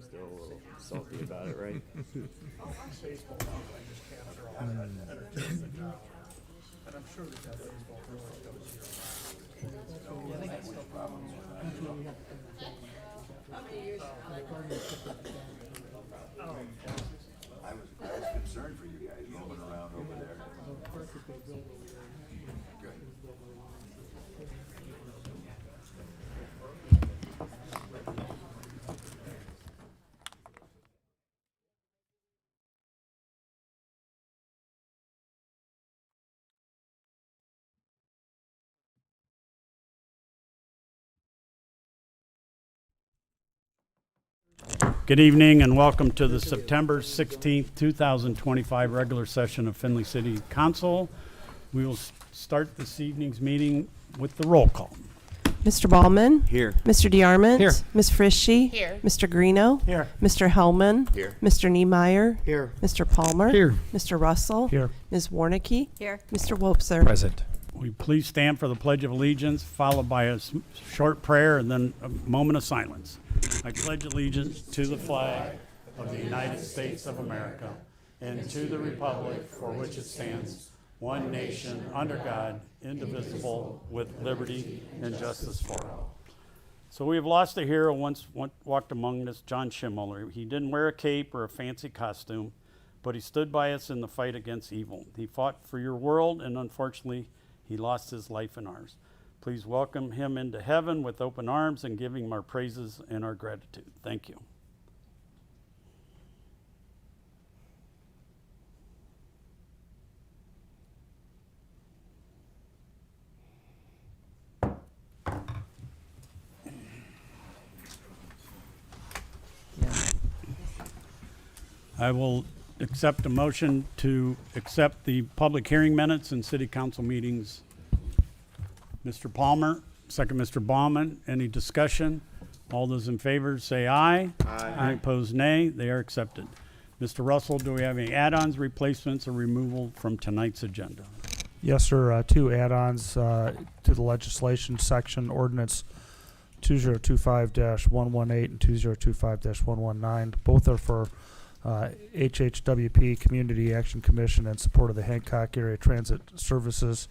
still a little salty about it, right? Baseball, I just can't throw it. And I'm sure that baseball really I was concerned for you guys moving around over there. Good. Good evening and welcome to the September 16th, 2025 regular session of Findlay City Council. We will start this evening's meeting with the roll call. Mr. Ballman? Here. Mr. DeArmond? Here. Ms. Frischie? Here. Mr. Greeno? Here. Mr. Hellman? Here. Mr. Niemeyer? Here. Mr. Palmer? Here. Mr. Russell? Here. Ms. Warnicki? Here. Mr. Wopser? Present. We please stand for the Pledge of Allegiance, followed by a short prayer and then a moment of silence. I pledge allegiance to the flag of the United States of America and to the republic for which it stands, one nation, under God, indivisible, with liberty and justice for all. So we have lost a hero once walked among us, John Schimmel. He didn't wear a cape or a fancy costume, but he stood by us in the fight against evil. He fought for your world, and unfortunately, he lost his life in ours. Please welcome him into heaven with open arms and give him our praises and our gratitude. Thank you. I will accept a motion to accept the public hearing minutes and city council meetings. Mr. Palmer, second Mr. Baumann. Any discussion? All those in favor say aye. Aye. Any opposed, nay. They are accepted. Mr. Russell, do we have any add-ons, replacements, or removal from tonight's agenda? Yes, sir. Two add-ons to the legislation section, ordinance 2025-118 and 2025-119. Both are for HHWP Community Action Commission in support of the Hancock Area Transit Services.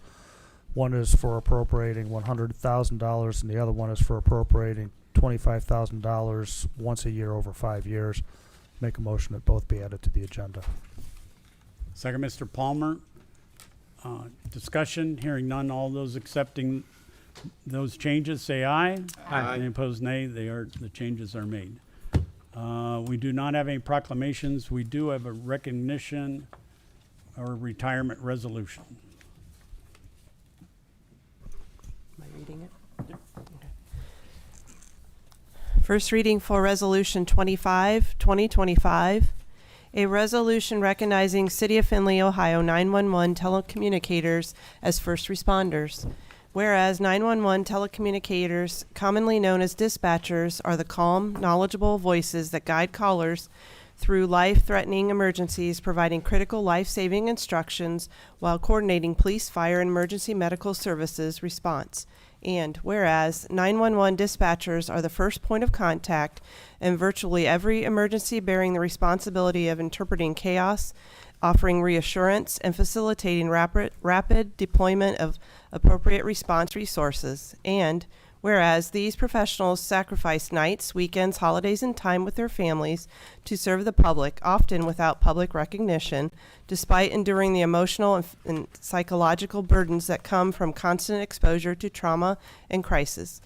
One is for appropriating $100,000 and the other one is for appropriating $25,000 once a year over 5 years. Make a motion that both be added to the agenda. Second Mr. Palmer. Discussion, hearing none. All those accepting those changes say aye. Aye. Any opposed, nay. The changes are made. We do not have any proclamations. We do have a recognition or retirement resolution. Am I reading it? Okay. First reading for Resolution 25, 2025. A resolution recognizing City of Findlay, Ohio 911 telecommunicators as first responders. Whereas 911 telecommunicators, commonly known as dispatchers, are the calm, knowledgeable voices that guide callers through life-threatening emergencies, providing critical life-saving instructions while coordinating police, fire, and emergency medical services response. And whereas 911 dispatchers are the first point of contact in virtually every emergency, bearing the responsibility of interpreting chaos, offering reassurance, and facilitating rapid deployment of appropriate response resources. And whereas these professionals sacrifice nights, weekends, holidays, and time with their families to serve the public, often without public recognition, despite enduring the emotional and psychological burdens that come from constant exposure to trauma and crisis.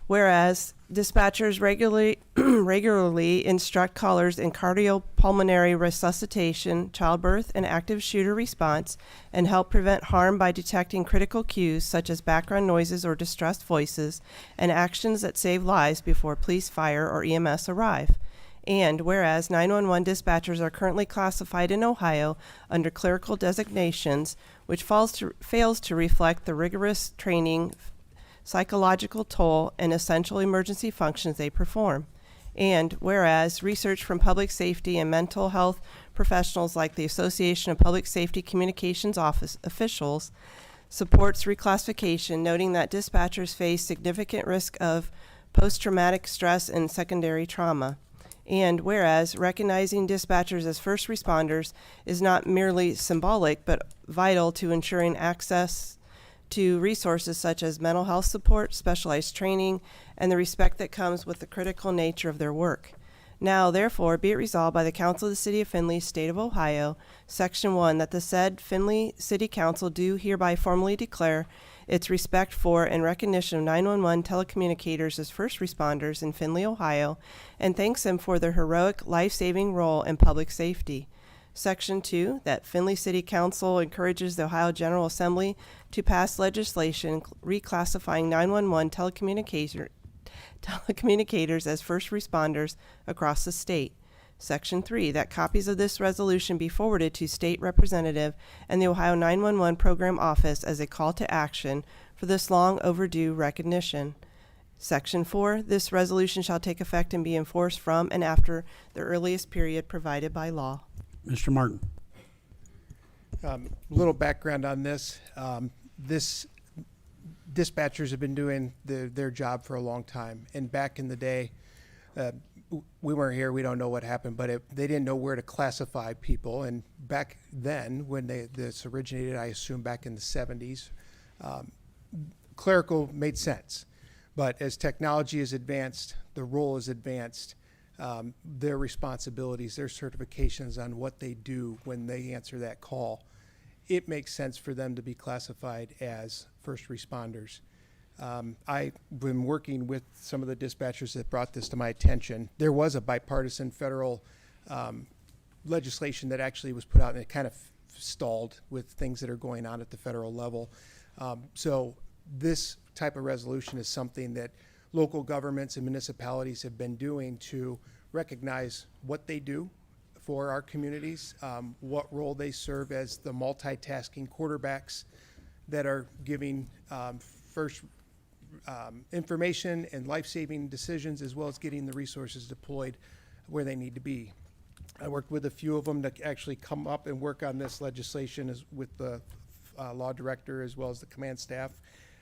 Whereas dispatchers regularly instruct callers in cardiopulmonary resuscitation, childbirth, and active shooter response, and help prevent harm by detecting critical cues such as background noises or distressed voices, and actions that save lives before police, fire, or EMS arrive. And whereas 911 dispatchers are currently classified in Ohio under clerical designations, which fails to reflect the rigorous training, psychological toll, and essential emergency functions they perform. And whereas research from public safety and mental health professionals like the Association of Public Safety Communications Office officials supports reclassification, noting that dispatchers face significant risk of post-traumatic stress and secondary trauma. And whereas recognizing dispatchers as first responders is not merely symbolic but vital to ensuring access to resources such as mental health support, specialized training, and the respect that comes with the critical nature of their work. Now, therefore, be it resolved by the Council of the City of Findlay, State of Ohio, Section 1, that the said Findlay City Council do hereby formally declare its respect for and recognition of 911 telecommunicators as first responders in Findlay, Ohio, and thanks them for their heroic life-saving role in public safety. Section 2, that Findlay City Council encourages the Ohio General Assembly to pass legislation reclassifying 911 telecommunicators as first responders across the state. Section 3, that copies of this resolution be forwarded to State Representative and the Ohio 911 Program Office as a call to action for this long overdue recognition. Section 4, this resolution shall take effect and be enforced from and after the earliest period provided by law. Mr. Martin. Little background on this. Dispatchers have been doing their job for a long time. And back in the day, we weren't here, we don't know what happened, but they didn't know where to classify people. And back then, when this originated, I assume back in the 70s, clerical made sense. But as technology has advanced, the role has advanced, their responsibilities, their certifications on what they do when they answer that call, it makes sense for them to be classified as first responders. I've been working with some of the dispatchers that brought this to my attention. There was a bipartisan federal legislation that actually was put out, and it kind of stalled with things that are going on at the federal level. So this type of resolution is something that local governments and municipalities have been doing to recognize what they do for our communities, what role they serve as the multitasking quarterbacks that are giving first information and life-saving decisions, as well as getting the resources deployed where they need to be. I worked with a few of them to actually come up and work on this legislation with the law director as well as the command staff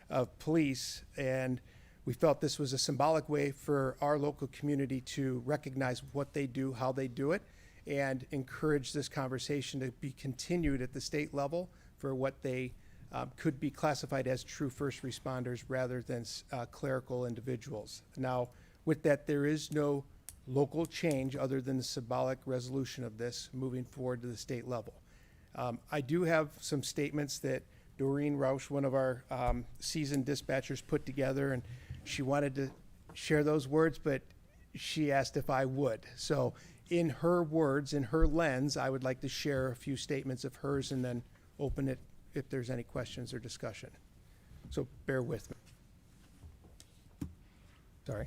of police, and we felt this was a symbolic way for our local community to recognize what they do, how they do it, and encourage this conversation to be continued at the state level for what they could be classified as true first responders rather than clerical individuals. Now, with that, there is no local change other than the symbolic resolution of this moving forward to the state level. I do have some statements that Doreen Rausch, one of our seasoned dispatchers, put together, and she wanted to share those words, but she asked if I would. So in her words, in her lens, I would like to share a few statements of hers and then open it if there's any questions or discussion. So bear with me. Sorry,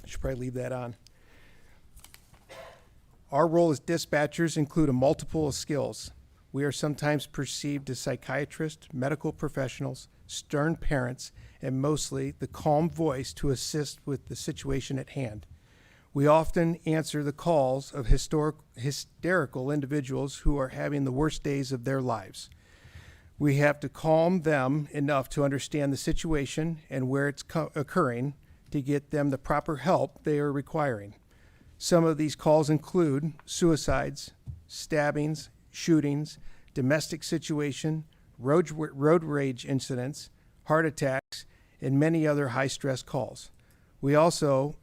I should probably leave that on. Our role as dispatchers include a multiple of skills. We are sometimes perceived as psychiatrists, medical professionals, stern parents, and mostly the calm voice to assist with the situation at hand. We often answer the calls of hysterical individuals who are having the worst days of their lives. We have to calm them enough to understand the situation and where it's occurring to get them the proper help they are requiring. Some of these calls include suicides, stabbings, shootings, domestic situation, road rage incidents, heart attacks, and many other high-stress calls. We also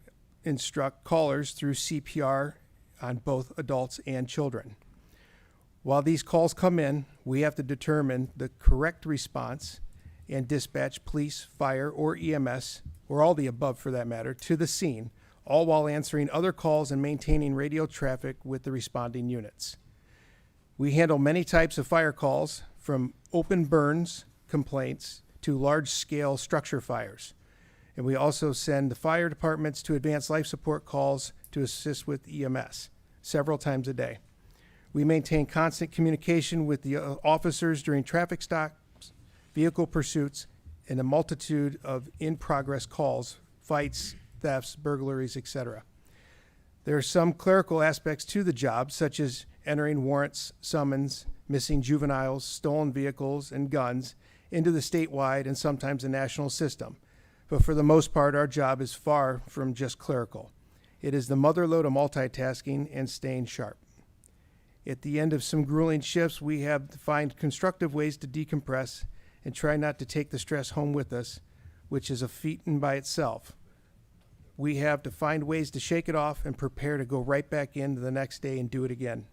instruct callers through CPR on both adults and children. While these calls come in, we have to determine the correct response and dispatch police, fire, or EMS, or all the above for that matter, to the scene, all while answering other calls and maintaining radio traffic with the responding units. We handle many types of fire calls, from open burns complaints to large-scale structure fires. And we also send the fire departments to advanced life support calls to assist with EMS several times a day. We maintain constant communication with the officers during traffic stops, vehicle pursuits, and a multitude of in-progress calls, fights, thefts, burglaries, etc. There are some clerical aspects to the job, such as entering warrants, summons, missing juveniles, stolen vehicles, and guns into the statewide and sometimes the national system. But for the most part, our job is far from just clerical. It is the motherlode of multitasking and staying sharp. At the end of some grueling shifts, we have to find constructive ways to decompress and try not to take the stress home with us, which is a feat in by itself. We have to find ways to shake it off and prepare to go right back into the next day and do it again.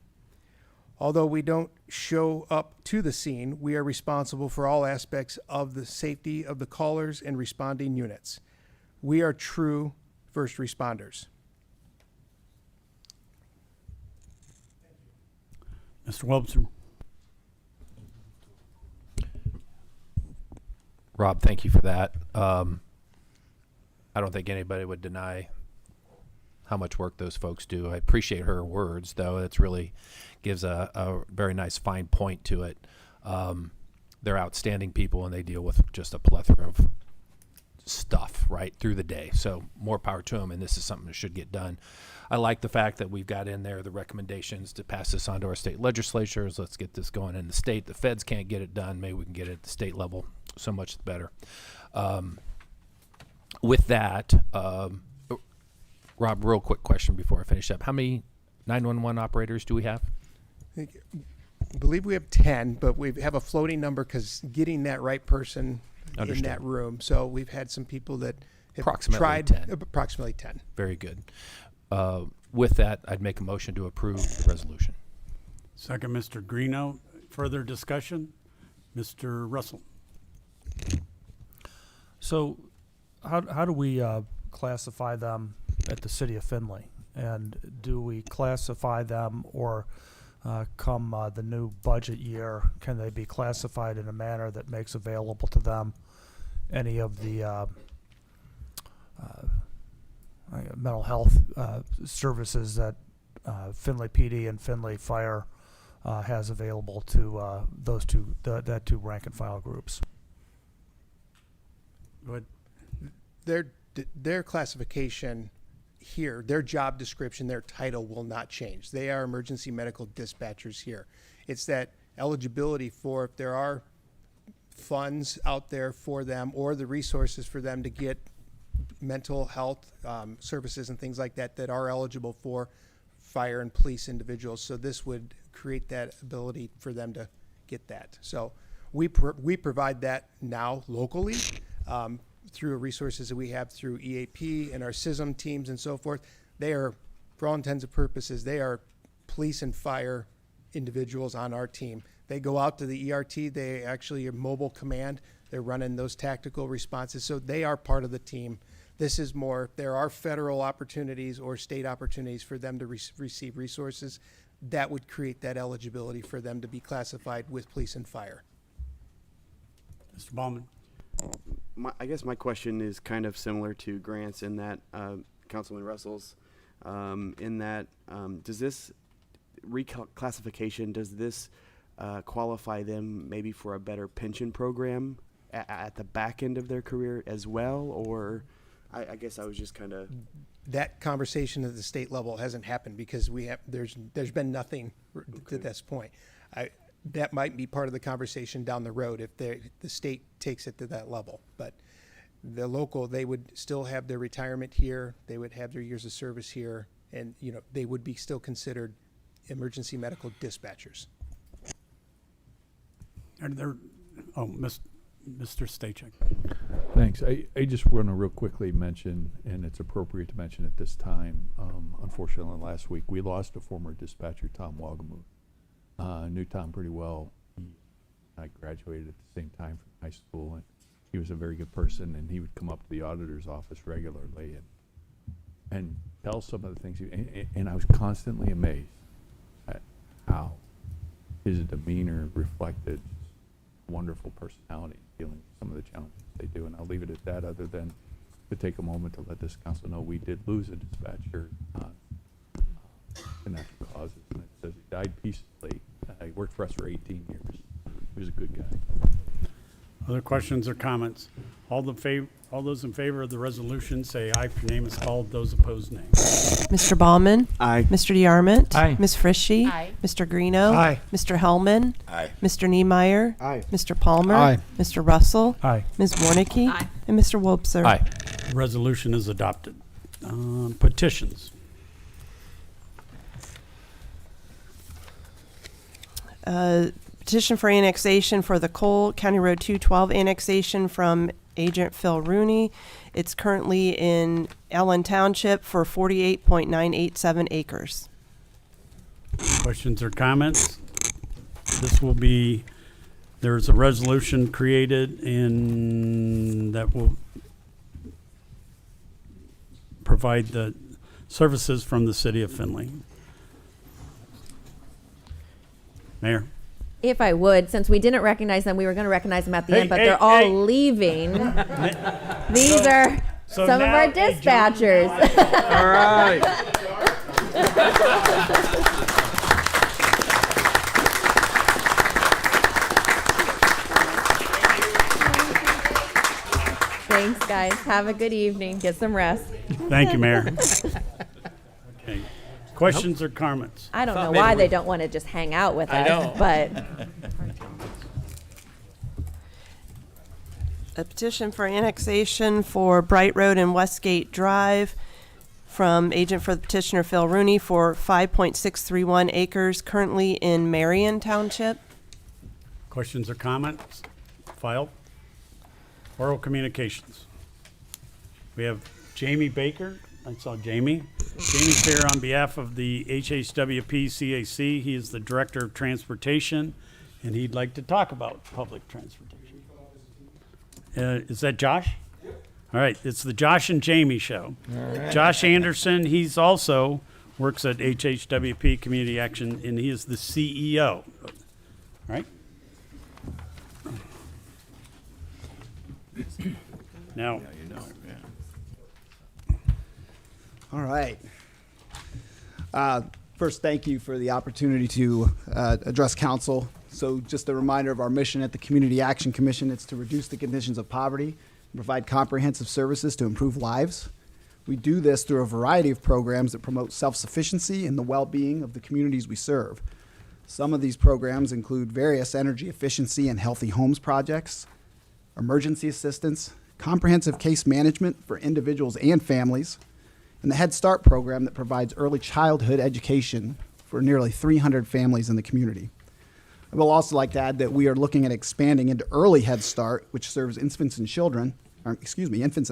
Although we don't show up to the scene, we are responsible for all aspects of the safety of the callers and responding units. We are true first responders. Mr. Wobser. Rob, thank you for that. I don't think anybody would deny how much work those folks do. I appreciate her words, though. It really gives a very nice fine point to it. They're outstanding people, and they deal with just a plethora of stuff right through the day. So more power to them, and this is something that should get done. I like the fact that we've got in there the recommendations to pass this on to our state legislatures. Let's get this going in the state. The feds can't get it done. Maybe we can get it at the state level. So much the better. With that, Rob, real quick question before I finish up. How many 911 operators do we have? I believe we have 10, but we have a floating number because getting that right person in Understood. that room. So we've had some people that have Approximately tried 10. Approximately 10. Very good. With that, I'd make a motion to approve the resolution. Second, Mr. Greeno. Further discussion? Mr. Russell. So how do we classify them at the city of Findlay? And do we classify them, or come the new budget year, can they be classified in a manner that makes available to them any of the mental health services that Findlay PD and Findlay Fire has available to those two, that two rank and file groups? Go ahead. Their classification here, their job description, their title will not change. They are emergency medical dispatchers here. It's that eligibility for, if there are funds out there for them or the resources for them to get mental health services and things like that that are eligible for fire and police individuals. So this would create that ability for them to get that. So we provide that now locally through resources that we have through EAP and our CISM teams and so forth. They are, for all intents and purposes, they are police and fire individuals on our team. They go out to the ERT. They actually are mobile command. They're running those tactical responses. So they are part of the team. This is more, there are federal opportunities or state opportunities for them to receive resources that would create that eligibility for them to be classified with police and fire. Mr. Baumann. I guess my question is kind of similar to Grant's in that, Councilman Russell's, in that, does this reclassification, does this qualify them maybe for a better pension program at the back end of their career as well? Or I guess I was just kind of... That conversation at the state level hasn't happened because there's been nothing to this point. That might be part of the conversation down the road if the state takes it to that level. But the local, they would still have their retirement here. They would have their years of service here, and they would be still considered emergency medical dispatchers. Are there? Oh, Mr. Stachek. Thanks. I just want to real quickly mention, and it's appropriate to mention at this time, unfortunately last week we lost a former dispatcher, Tom Wagamuth. Knew Tom pretty well. I graduated at the same time from high school, and he was a very good person, and he would come up to the auditor's office regularly and tell some of the things, and I was constantly amazed at how his demeanor reflected wonderful personality dealing with some of the challenges they do. And I'll leave it at that, other than to take a moment to let this council know we did lose a dispatcher to natural causes, and it says he died peacefully. He worked for us for 18 years. He was a good guy. Other questions or comments? All those in favor of the resolution say aye if your name is called. Those opposed, nay. Mr. Baumann. Aye. Mr. DeArmond. Aye. Ms. Frischie. Aye. Mr. Greeno. Aye. Mr. Hellman. Aye. Mr. Niemeyer. Aye. Mr. Palmer. Aye. Mr. Russell. Aye. Ms. Warnicki. Aye. And Mr. Wobser. Aye. Resolution is adopted. Petitions. Petition for annexation for the Cole County Road 212 annexation from Agent Phil Rooney. It's currently in Ellen Township for 48.987 acres. Questions or comments? This will be, there's a resolution created in, that will provide the services from the city of Findlay. Mayor? If I would, since we didn't recognize them, we were going to recognize them at the Hey, end, but hey, they're all hey. leaving. These are So some of now, our hey, John. dispatchers. All right. Thanks, guys. Have a good evening. Get some rest. Thank you, Mayor. Okay. Questions or comments? I don't know why they don't want to just hang out with us, but A petition for annexation for Bright Road and Westgate Drive from agent for the petitioner Phil Rooney for 5.631 acres, currently in Marion Township. Questions or comments? Filed. Oral communications. We have Jamie Baker. I saw Jamie. Jamie's here on behalf of the HHWP CAC. He is the Director of Transportation, and he'd like to talk about public transportation. Is that Josh? All right, it's the Josh and Jamie show. Josh Anderson, he's also works at HHWP Community Action, and he is the CEO. All right? Now, All right. First, thank you for the opportunity to address council. So just a reminder of our mission at the Community Action Commission. It's to reduce the conditions of poverty and provide comprehensive services to improve lives. We do this through a variety of programs that promote self-sufficiency and the well-being of the communities we serve. Some of these programs include various energy efficiency and healthy homes projects, emergency assistance, comprehensive case management for individuals and families, and the Head Start program that provides early childhood education for nearly 300 families in the community. I will also like to add that we are looking at expanding into early Head Start, which serves infants and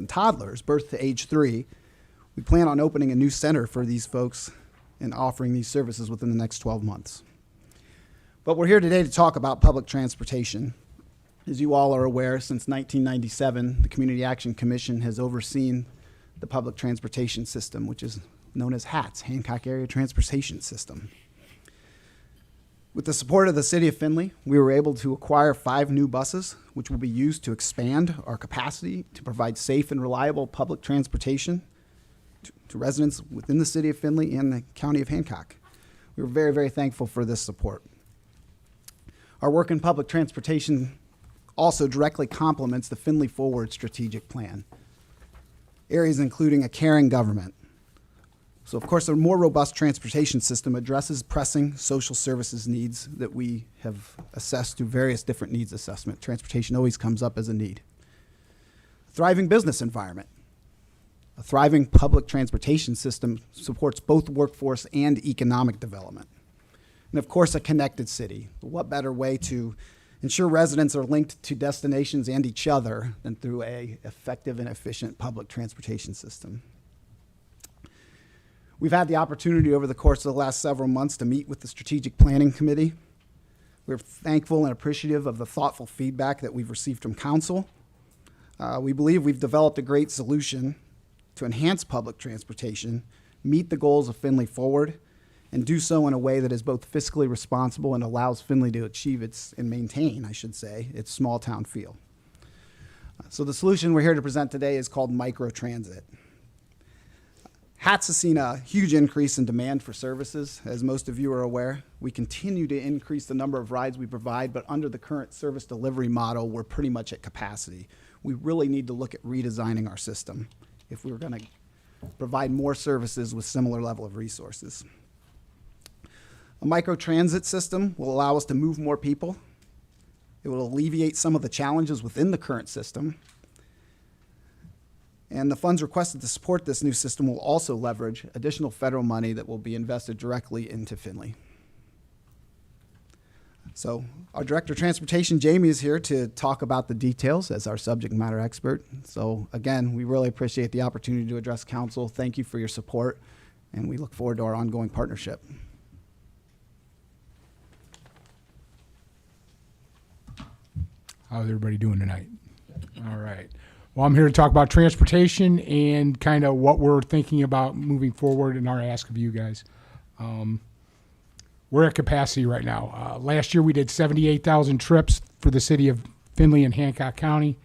toddlers birth to age 3. We plan on opening a new center for these folks and offering these services within the next 12 months. But we're here today to talk about public transportation. As you all are aware, since 1997, the Community Action Commission has overseen the public transportation system, which is known as HATS, Hancock Area Transportation System. With the support of the City of Findlay, we were able to acquire 5 new buses, which will be used to expand our capacity to provide safe and reliable public transportation to residents within the City of Findlay and the County of Hancock. We were very, very thankful for this support. Our work in public transportation also directly complements the Findlay Forward strategic plan. Areas including a caring government. So, of course, a more robust transportation system addresses pressing social services needs that we have assessed through various different needs assessment. Transportation always comes up as a need. A thriving business environment. A thriving public transportation system supports both workforce and economic development. And, of course, a connected city. What better way to ensure residents are linked to destinations and each other than through an effective and efficient public transportation system? We've had the opportunity over the course of the last several months to meet with the Strategic Planning Committee. We're thankful and appreciative of the thoughtful feedback that we've received from council. We believe we've developed a great solution to enhance public transportation, meet the goals of Findlay Forward, and do so in a way that is both fiscally responsible and allows Findlay to achieve and maintain, I should say, its small town feel. So the solution we're here to present today is called microtransit. HATS has seen a huge increase in demand for services, as most of you are aware. We continue to increase the number of rides we provide, but under the current service delivery model, we're pretty much at capacity. We really need to look at redesigning our system if we're going to provide more services with similar level of resources. A microtransit system will allow us to move more people. It will alleviate some of the challenges within the current system. And the funds requested to support this new system will also leverage additional federal money that will be invested directly into Findlay. So our Director of Transportation, Jamie, is here to talk about the details as our subject matter expert. So again, we really appreciate the opportunity to address council. Thank you for your support, and we look forward to our ongoing partnership. How's everybody doing tonight? All right. Well, I'm here to talk about transportation and kind of what we're thinking about moving forward in our ask of you guys. We're at capacity right now. Last year we did 78,000 trips for the city of Findlay and Hancock County.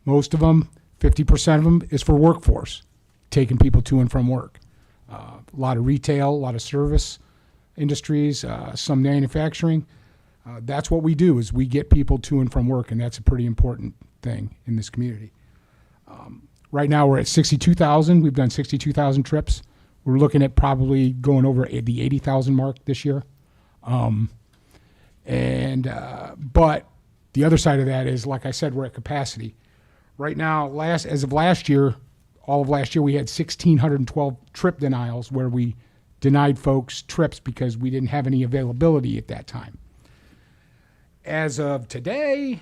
Most of them, 50% of them, is for workforce, taking people to and from work. A lot of retail, a lot of service industries, some manufacturing. That's what we do, is we get people to and from work, and that's a pretty important thing in this community. Right now we're at 62,000. We've done 62,000 trips. We're looking at probably going over the 80,000 mark this year. But the other side of that is, like I said, we're at capacity. Right now, as of last year, all of last year, we had 1,612 trip denials where we denied folks trips because we didn't have any availability at that time. As of today,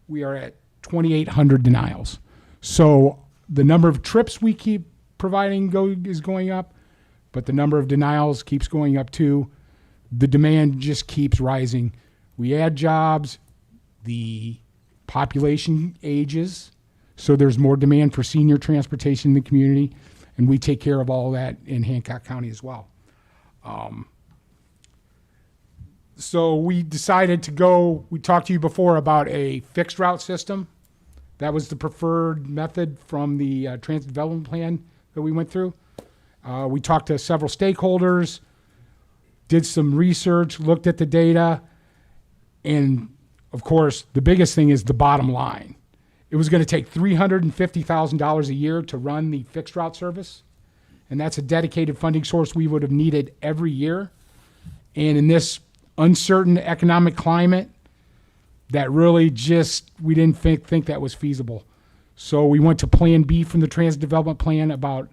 we are at 2,800 denials. So the number of trips we keep providing is going up, but the number of denials keeps going up too. The demand just keeps rising. We add jobs, the population ages, so there's more demand for senior transportation in the community, and we take care of all that in Hancock County as well. So we decided to go, we talked to you before about a fixed route system. That was the preferred method from the transit development plan that we went through. We talked to several stakeholders, did some research, looked at the data, and of course, the biggest thing is the bottom line. It was going to take $350,000 a year to run the fixed route service, and that's a dedicated funding source we would have needed every year. And in this uncertain economic climate, that really we didn't think that was feasible. So we went to Plan B from the Transit Development Plan about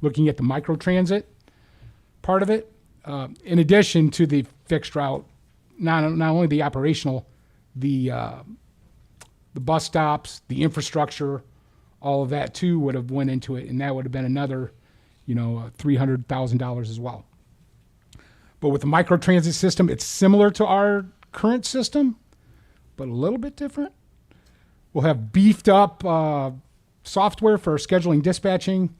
looking at the microtransit part of it. In addition to the fixed route, not only the operational, the bus stops, the infrastructure, all of that too would have went into it, and that would have been another, $300,000 as well. But with the microtransit system, it's similar to our current system, but a little bit different. We'll have beefed up software for scheduling, dispatching,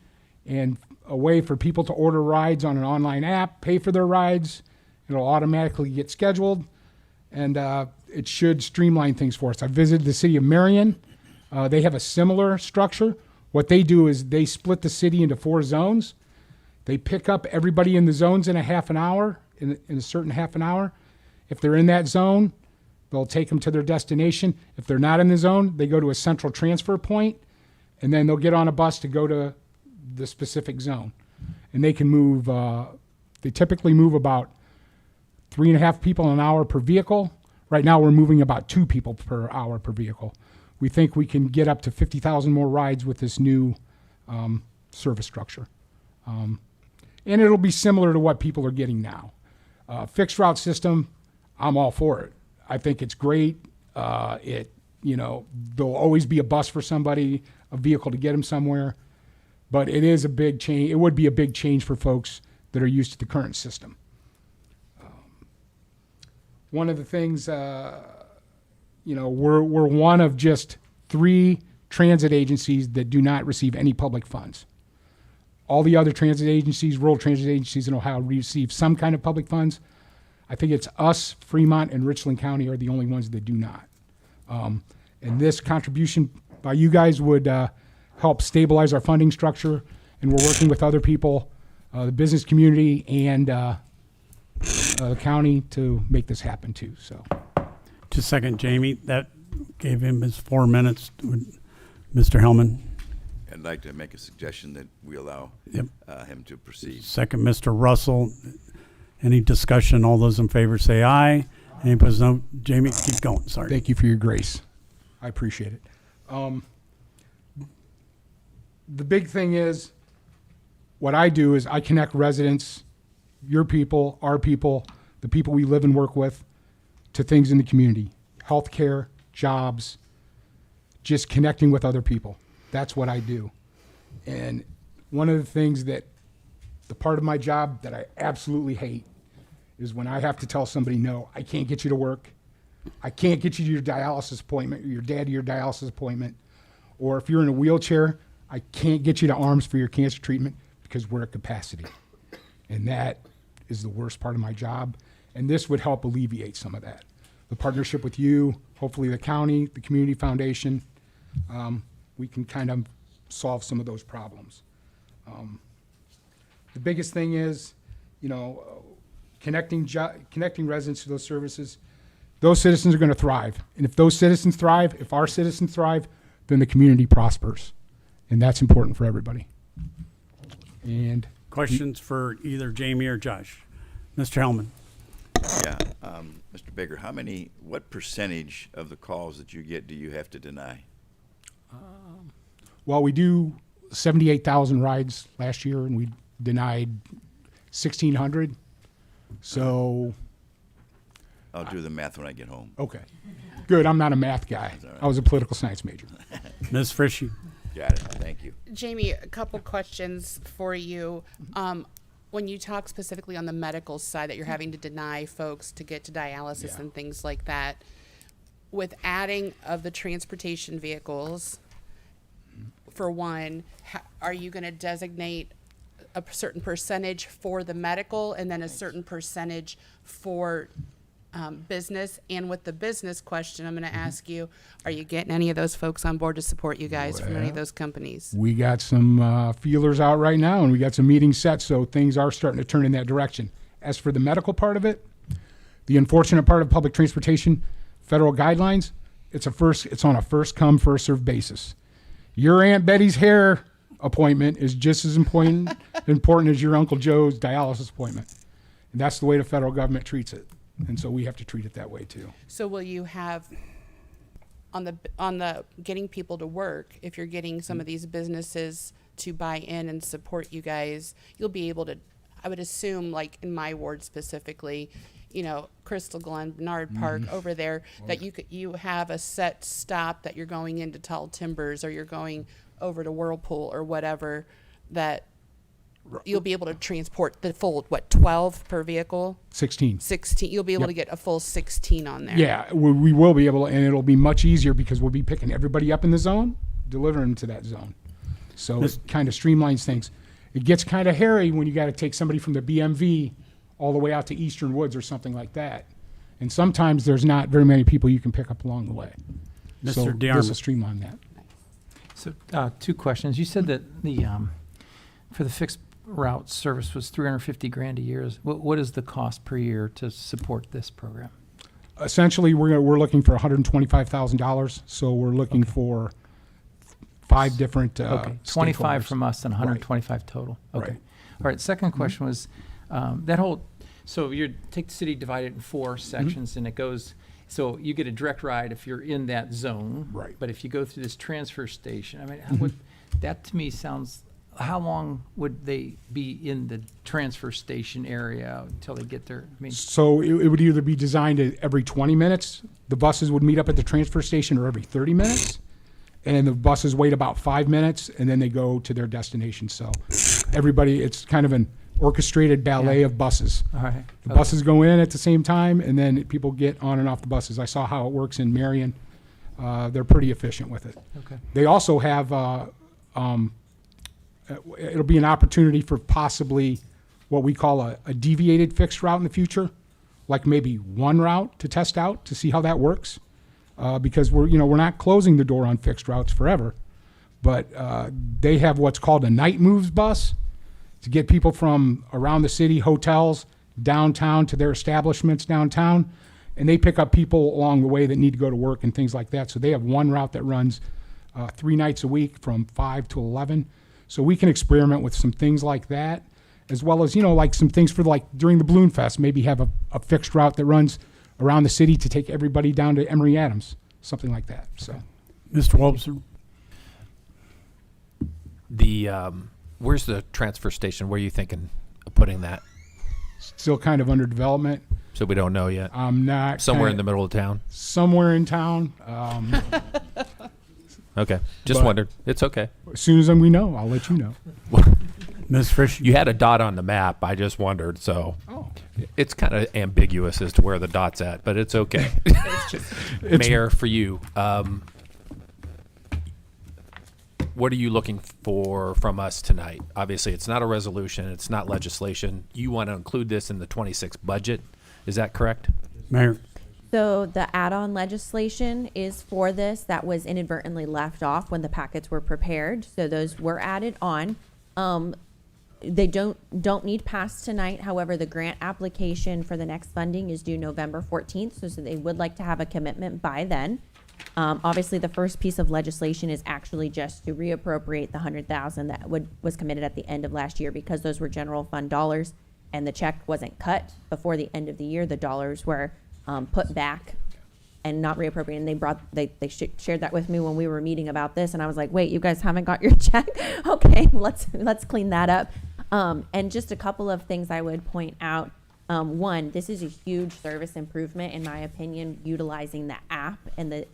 and a way for people to order rides on an online app, pay for their rides. It'll automatically get scheduled, and it should streamline things for us. I visited the city of Marion. They have a similar structure. What they do is they split the city into 4 zones. They pick up everybody in the zones in a half an hour, in a certain half an hour. If they're in that zone, they'll take them to their destination. If they're not in the zone, they go to a central transfer point, and then they'll get on a bus to go to the specific zone. And they can move, they typically move about 3.5 people an hour per vehicle. Right now we're moving about 2 people per hour per vehicle. We think we can get up to 50,000 more rides with this new service structure. And it'll be similar to what people are getting now. Fixed route system, I'm all for it. I think it's great. There'll always be a bus for somebody, a vehicle to get them somewhere. But it is a big change. It would be a big change for folks that are used to the current system. One of the things, we're one of just 3 transit agencies that do not receive any public funds. All the other transit agencies, rural transit agencies in Ohio, receive some kind of public funds. I think it's us, Fremont, and Richland County are the only ones that do not. And this contribution by you guys would help stabilize our funding structure, and we're working with other people, the business community, and the county to make this happen too. So, Just a second, Jamie. That gave him his 4 minutes. Mr. Hellman. I'd like to make a suggestion that we allow Yep. him to proceed. Second, Mr. Russell. Any discussion? All those in favor say aye. Any opposed, no. Jamie, keep going. Sorry. thank you for your grace. I appreciate it. The big thing is, what I do is I connect residents, your people, our people, the people we live and work with, to things in the community, healthcare, jobs, just connecting with other people. That's what I do. And one of the things that, the part of my job that I absolutely hate is when I have to tell somebody, no, I can't get you to work. I can't get you to your dialysis appointment, or your dad to your dialysis appointment. Or if you're in a wheelchair, I can't get you to arms for your cancer treatment because we're at capacity. And that is the worst part of my job. And this would help alleviate some of that. The partnership with you, hopefully the county, the community foundation, we can kind of solve some of those problems. The biggest thing is, connecting residents to those services. Those citizens are going to thrive. And if those citizens thrive, if our citizens thrive, then the community prospers. And that's important for everybody. And Questions for either Jamie or Josh? Mr. Hellman. Yeah, Mr. Baker, what percentage of the calls that you get do you have to deny? well, we do 78,000 rides last year, and we denied 1,600. So, I'll do the math when I get home. okay. Good, I'm not a math guy. That's all right. I was a political science major. Ms. Frishy. Got it, thank you. Jamie, a couple questions for you. When you talk specifically on the medical side that you're having to deny folks to get to dialysis Yeah. and things like that, with adding of the transportation vehicles, for one, are you going to designate a certain percentage for the medical and then a certain percentage for business? And with the business question, I'm going to ask you, are you getting any of those folks on board to support you guys from any of those companies? We got some feelers out right now, and we got some meetings set, so things are starting to turn in that direction. As for the medical part of it, the unfortunate part of public transportation, federal guidelines, it's on a first come, first served basis. Your Aunt Betty's hair appointment is just as important as your Uncle Joe's dialysis appointment. And that's the way the federal government treats it. And so we have to treat it that way too. So will you have on the getting people to work, if you're getting some of these businesses to buy in and support you guys, you'll be able to, I would assume, like in my ward specifically, Crystal Glen, Bernard Park over there, that you have a set stop that you're going into Tall Timbers or you're going over to Whirlpool or whatever, that you'll be able to transport the full, 12 per vehicle? 16. 16. You'll be able Yep. to get a full 16 on there. Yeah, we will be able to, and it'll be much easier because we'll be picking everybody up in the zone, delivering them to that zone. So it kind of streamlines things. It gets kind of hairy when you got to take somebody from the BMV all the way out to Eastern Woods or something like that. And sometimes there's not very many people you can pick up along the way. Mr. So DeArmond. this will streamline that. So, two questions. You said that the for the fixed route service was $350,000 a year. What is the cost per year to support this program? Essentially, we're looking for $125,000. So we're looking for 5 different Okay, 25 stakeholders. from us and 125 total. Okay. Right. All right. Second question was that whole. So you take the city, divide it in 4 sections, and it goes. So you get a direct ride if you're in that zone. Right. But if you go through this transfer station, I mean, that to me sounds. How long would they be in the transfer station area until they get there? I mean, So it would either be designed at every 20 minutes, the buses would meet up at the transfer station, or every 30 minutes. And the buses wait about 5 minutes, and then they go to their destination. So everybody, it's kind of an orchestrated ballet of buses. all right. The Okay. buses go in at the same time, and then people get on and off the buses. I saw how it works in Marion. They're pretty efficient with it. Okay. They also have, it'll be an opportunity for possibly what we call a deviated fixed route in the future, like maybe one route to test out to see how that works. Because we're not closing the door on fixed routes forever, but they have what's called a night moves bus to get people from around the city, hotels, downtown to their establishments downtown, and they pick up people along the way that need to go to work and things like that. So they have one route that runs 3 nights a week from 5 to 11. So we can experiment with some things like that, as well as, like some things for during the Balloon Fest, maybe have a fixed route that runs around the city to take everybody down to Emory Adams, something like that. So, Mr. Wobser. Where's the transfer station? Where are you thinking of putting that? still kind of under development. So we don't know yet. I'm not Somewhere in kinda- the middle of town. Somewhere in town. Okay, just But- wondered. It's okay. As soon as we know, I'll let you know. Ms. Frisch, You had a dot on the map. I just wondered. So Oh. it's kind of ambiguous as to where the dot's at, but it's okay. Mayor, for you, what are you looking for from us tonight? Obviously, it's not a resolution. It's not legislation. You want to include this in the 26 budget. Is that correct? Mayor, So the add-on legislation is for this that was inadvertently left off when the packets were prepared. So those were added on. They don't need passed tonight. However, the grant application for the next funding is due November 14th. So they would like to have a commitment by then. Obviously, the first piece of legislation is actually just to reappropriate the $100,000 that was committed at the end of last year, because those were general fund dollars and the check wasn't cut before the end of the year. The dollars were put back and not reappropriated. And they shared that with me when we were meeting about this, and I was like, wait, you guys haven't got your check? Okay, let's clean that up. And just a couple of things I would point out. One, this is a huge service improvement, in my opinion, utilizing the app and the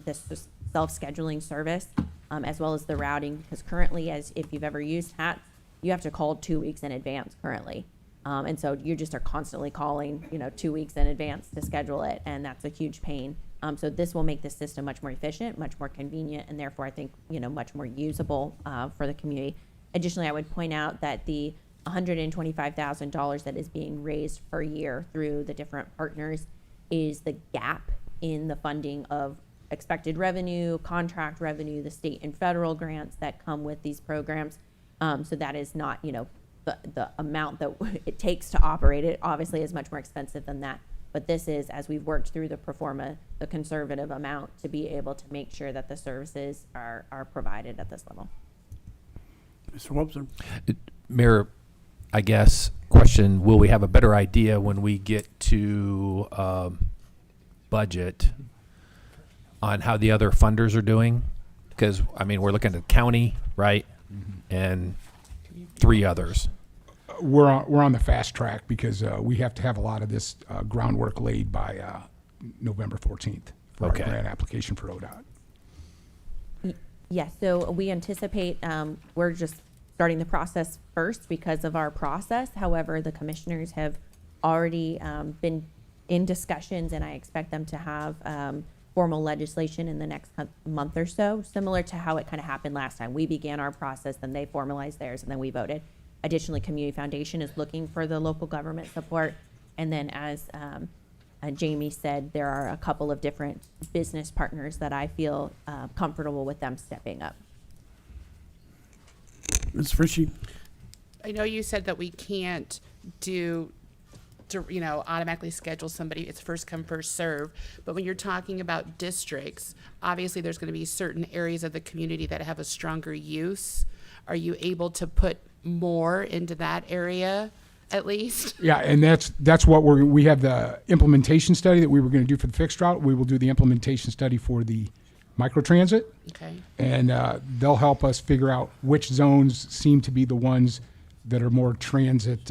self-scheduling service, as well as the routing, because currently, as if you've ever used HAT, you have to call 2 weeks in advance currently. And so you just are constantly calling, 2 weeks in advance to schedule it, and that's a huge pain. So this will make the system much more efficient, much more convenient, and therefore I think, much more usable for the community. Additionally, I would point out that the $125,000 that is being raised per year through the different partners is the gap in the funding of expected revenue, contract revenue, the state and federal grants that come with these programs. So that is not, the amount that it takes to operate it obviously is much more expensive than that. But this is, as we've worked through the pro forma, the conservative amount to be able to make sure that the services are provided at this level. Mr. Wobser. Mayor, I guess, question, will we have a better idea when we get to budget on how the other funders are doing? Because, we're looking at county, right? And 3 others. We're on the fast track because we have to have a lot of this groundwork laid by November 14th for Okay. our grant application for ODOT. Yes, so we anticipate, we're just starting the process first because of our process. However, the commissioners have already been in discussions, and I expect them to have formal legislation in the next month or so, similar to how it kind of happened last time. We began our process, then they formalized theirs, and then we voted. Additionally, Community Foundation is looking for the local government support. And then as Jamie said, there are a couple of different business partners that I feel comfortable with them stepping up. Ms. Frisch. I know you said that we can't automatically schedule somebody. It's first come, first serve. But when you're talking about districts, obviously there's going to be certain areas of the community that have a stronger use. Are you able to put more into that area at least? Yeah, and that's what we have the implementation study that we were going to do for the fixed route. We will do the implementation study for the microtransit. Okay. And they'll help us figure out which zones seem to be the ones that are more transit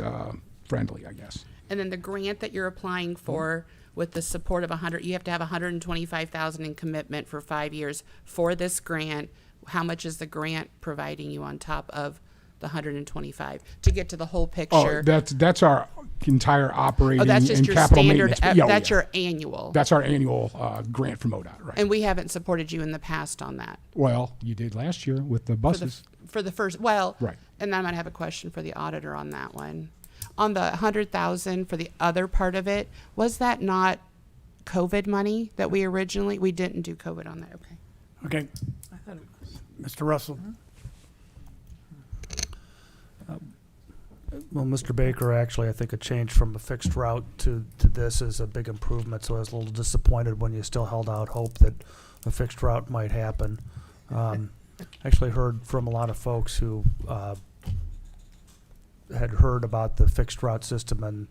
friendly, I guess. And then the grant that you're applying for with the support of you have to have $125,000 in commitment for 5 years for this grant. How much is the grant providing you on top of the 125 to get to the whole picture? Oh, that's our entire operating that's just and your capital standard. maintenance. Yeah, That's your annual. That's our annual grant from ODOT, right? And we haven't supported you in the past on that. Well, you did last year with the buses. For the first, well, Right. And I might have a question for the auditor on that one. On the 100,000 for the other part of it, was that not COVID money that we didn't do COVID on that? Okay. Okay. Mr. Russell. Well, Mr. Baker, actually, I think a change from a fixed route to this is a big improvement, so I was a little disappointed when you still held out hope that a fixed route might happen. Actually heard from a lot of folks who had heard about the fixed route system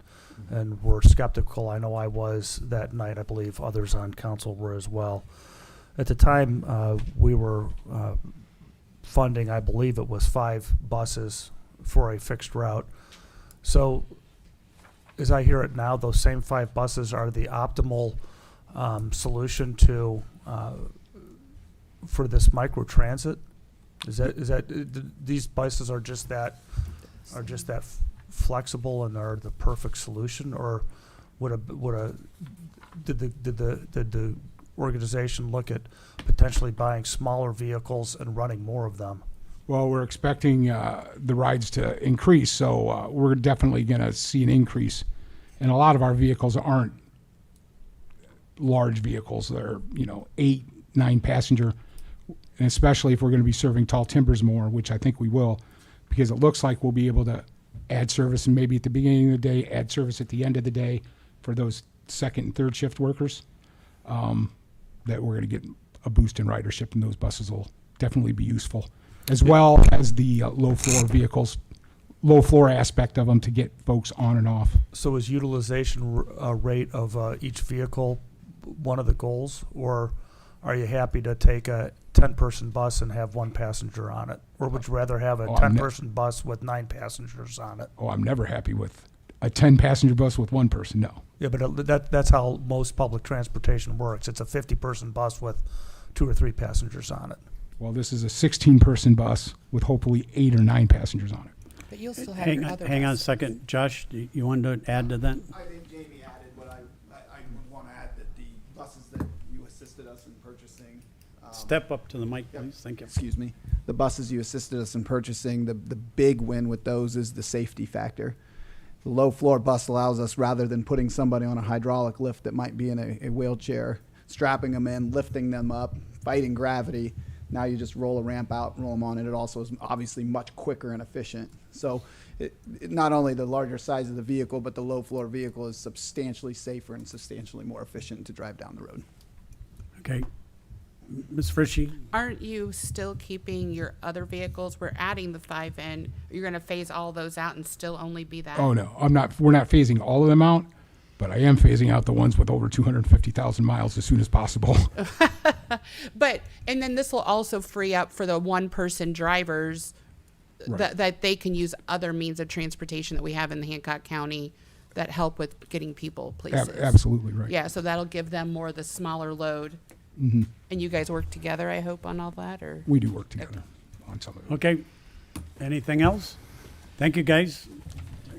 and were skeptical. I know I was that night. I believe others on council were as well. At the time, we were funding, I believe it was 5 buses for a fixed route. So as I hear it now, those same 5 buses are the optimal solution to for this micro transit. These buses are just that flexible and are the perfect solution, or did the organization look at potentially buying smaller vehicles and running more of them? Well, we're expecting the rides to increase, so we're definitely going to see an increase. And a lot of our vehicles aren't large vehicles. They're 8, 9 passenger, and especially if we're going to be serving tall timbers more, which I think we will, because it looks like we'll be able to add service, and maybe at the beginning of the day, add service at the end of the day for those second and third shift workers. That we're going to get a boost in ridership, and those buses will definitely be useful, as well as the low floor aspect of them to get folks on and off. So is utilization rate of each vehicle one of the goals, or are you happy to take a 10-person bus and have 1 passenger on it? Or would you rather have a 10-person bus with 9 passengers on it? Oh, I'm never happy with a 10-passenger bus with 1 person, no. Yeah, but that's how most public transportation works. It's a 50-person bus with 2 or 3 passengers on it. Well, this is a 16-person bus with hopefully 8 or 9 passengers on it. But you'll still have your other Hang on a buses. second. Josh, you wanted to add to that? I think Jamie added what I would want to add, that the buses that you assisted us in purchasing. Step up to the mic, please. Thank you. Excuse me. The buses you assisted us in purchasing, the big win with those is the safety factor. The low floor bus allows us, rather than putting somebody on a hydraulic lift that might be in a wheelchair, strapping them in, lifting them up, fighting gravity. Now you just roll a ramp out, roll them on, and it also is obviously much quicker and efficient. So not only the larger size of the vehicle, but the low floor vehicle is substantially safer and substantially more efficient to drive down the road. Okay. Ms. Frischi? Aren't you still keeping your other vehicles? We're adding the 5 in. You're going to phase all those out and still only be that? Oh, no, I'm not. We're not phasing all of them out, but I am phasing out the ones with over 250,000 miles as soon as possible. And then this will also free up for the 1-person drivers Right. that they can use other means of transportation that we have in the Hancock County that help with getting people places. Absolutely right. Yeah, so that'll give them more of the smaller load. Mm-hmm. And you guys work together, I hope, on all that, or? We do work together on some of it. Okay. Anything else? Thank you, guys.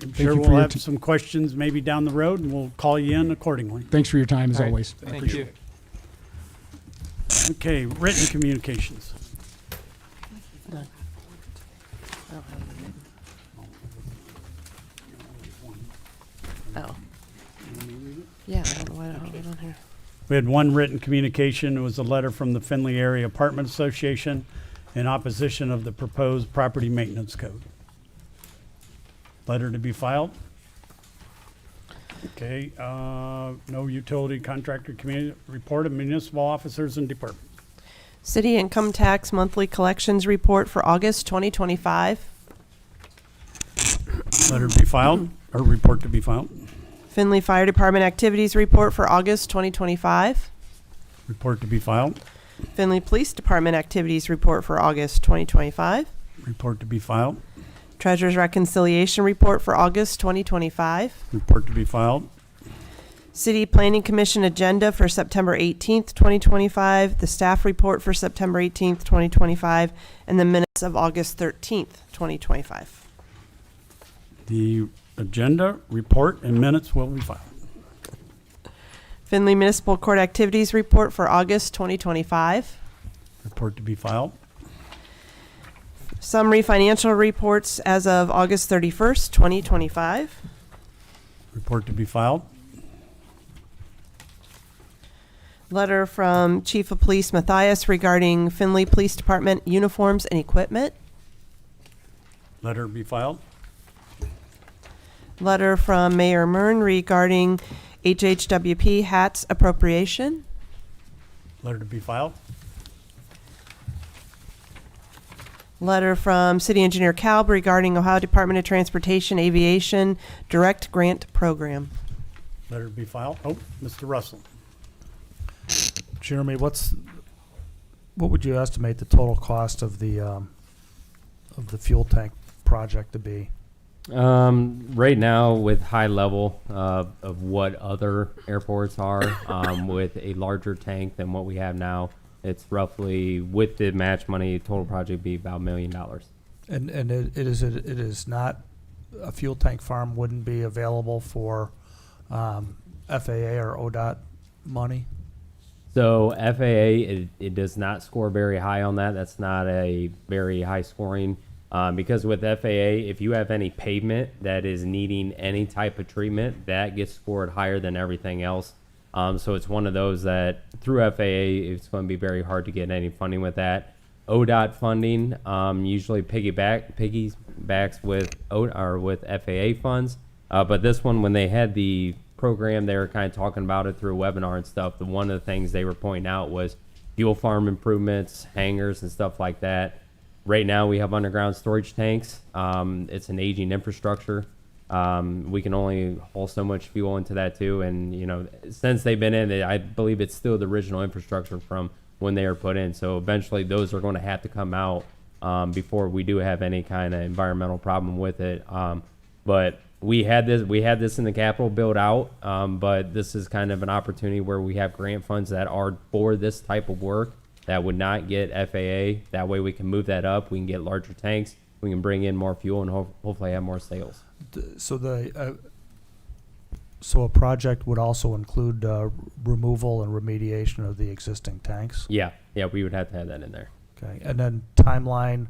I'm sure you for we'll your have some questions maybe down the road, and we'll call you in accordingly. Thanks for your time, as All right. always. I Thank appreciate you. it. Okay, written communications. Oh. Yeah, I don't know why I don't have it on here. We had one written communication. It was a letter from the Findlay Area Apartment Association in opposition of the proposed property maintenance code. Letter to be filed. Okay, no utility contractor community report of municipal officers and departments. City income tax monthly collections report for August 2025. Letter to be filed, or report to be filed. Findlay Fire Department activities report for August 2025. Report to be filed. Findlay Police Department activities report for August 2025. Report to be filed. Treasurer's reconciliation report for August 2025. Report to be filed. City Planning Commission agenda for September 18th, 2025. The staff report for September 18th, 2025. And the minutes of August 13th, 2025. The agenda, report, and minutes will be filed. Findlay Municipal Court activities report for August 2025. Report to be filed. Summary financial reports as of August 31st, 2025. Report to be filed. Letter from Chief of Police Matthias regarding Findlay Police Department uniforms and equipment. Letter to be filed. Letter from Mayor Mern regarding HHWP hats appropriation. Letter to be filed. Letter from City Engineer Kalb regarding Ohio Department of Transportation Aviation Direct Grant Program. Letter to be filed. Oh, Mr. Russell. Jeremy, what would you estimate the total cost of the fuel tank project to be? Right now, with high level of what other airports are, with a larger tank than what we have now, it's roughly, with the match money, total project be about $1 million. And it is not, a fuel tank farm wouldn't be available for FAA or ODOT money? So FAA, it does not score very high on that. That's not a very high scoring. Because with FAA, if you have any pavement that is needing any type of treatment, that gets scored higher than everything else. So it's one of those that through FAA, it's going to be very hard to get any funding with that. ODOT funding usually piggybacks with with FAA funds. But this one, when they had the program, they were kind of talking about it through a webinar and stuff. One of the things they were pointing out was fuel farm improvements, hangars, and stuff like that. Right now, we have underground storage tanks. It's an aging infrastructure. We can only haul so much fuel into that too. And since they've been in it, I believe it's still the original infrastructure from when they were put in. So eventually, those are going to have to come out before we do have any kind of environmental problem with it. But we had this in the capital build out. But this is kind of an opportunity where we have grant funds that are for this type of work that would not get FAA. That way we can move that up. We can get larger tanks. We can bring in more fuel and hopefully have more sales. So a project would also include removal and remediation of the existing tanks? Yeah, we would have to have that in there. Okay, and then timeline,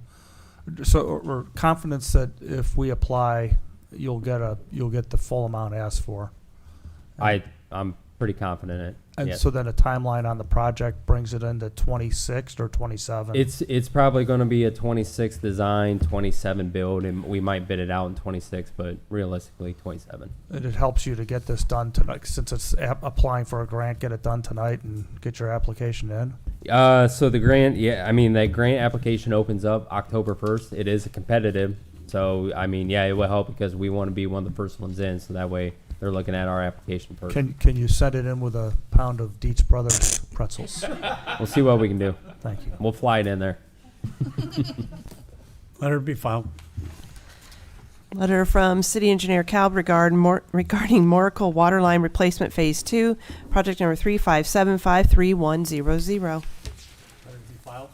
or confidence that if we apply, you'll get the full amount asked for? I'm pretty confident in it. And yes. so then a timeline on the project brings it into 26 or 27? It's probably going to be a 26 design, 27 build, and we might bid it out in 26, but realistically 27. And it helps you to get this done tonight, since it's applying for a grant, get it done tonight and get your application in? So the grant, that grant application opens up October 1st. It is competitive. So, it will help because we want to be one of the first ones in, so that way they're looking at our application first. Can you send it in with a pound of Dietz Brothers pretzels? We'll see what we can do. Thank you. We'll fly it in there. Let it be filed. Letter from City Engineer Calb regarding Moracle Waterline Replacement Phase 2, project number 357531000. Let it be filed.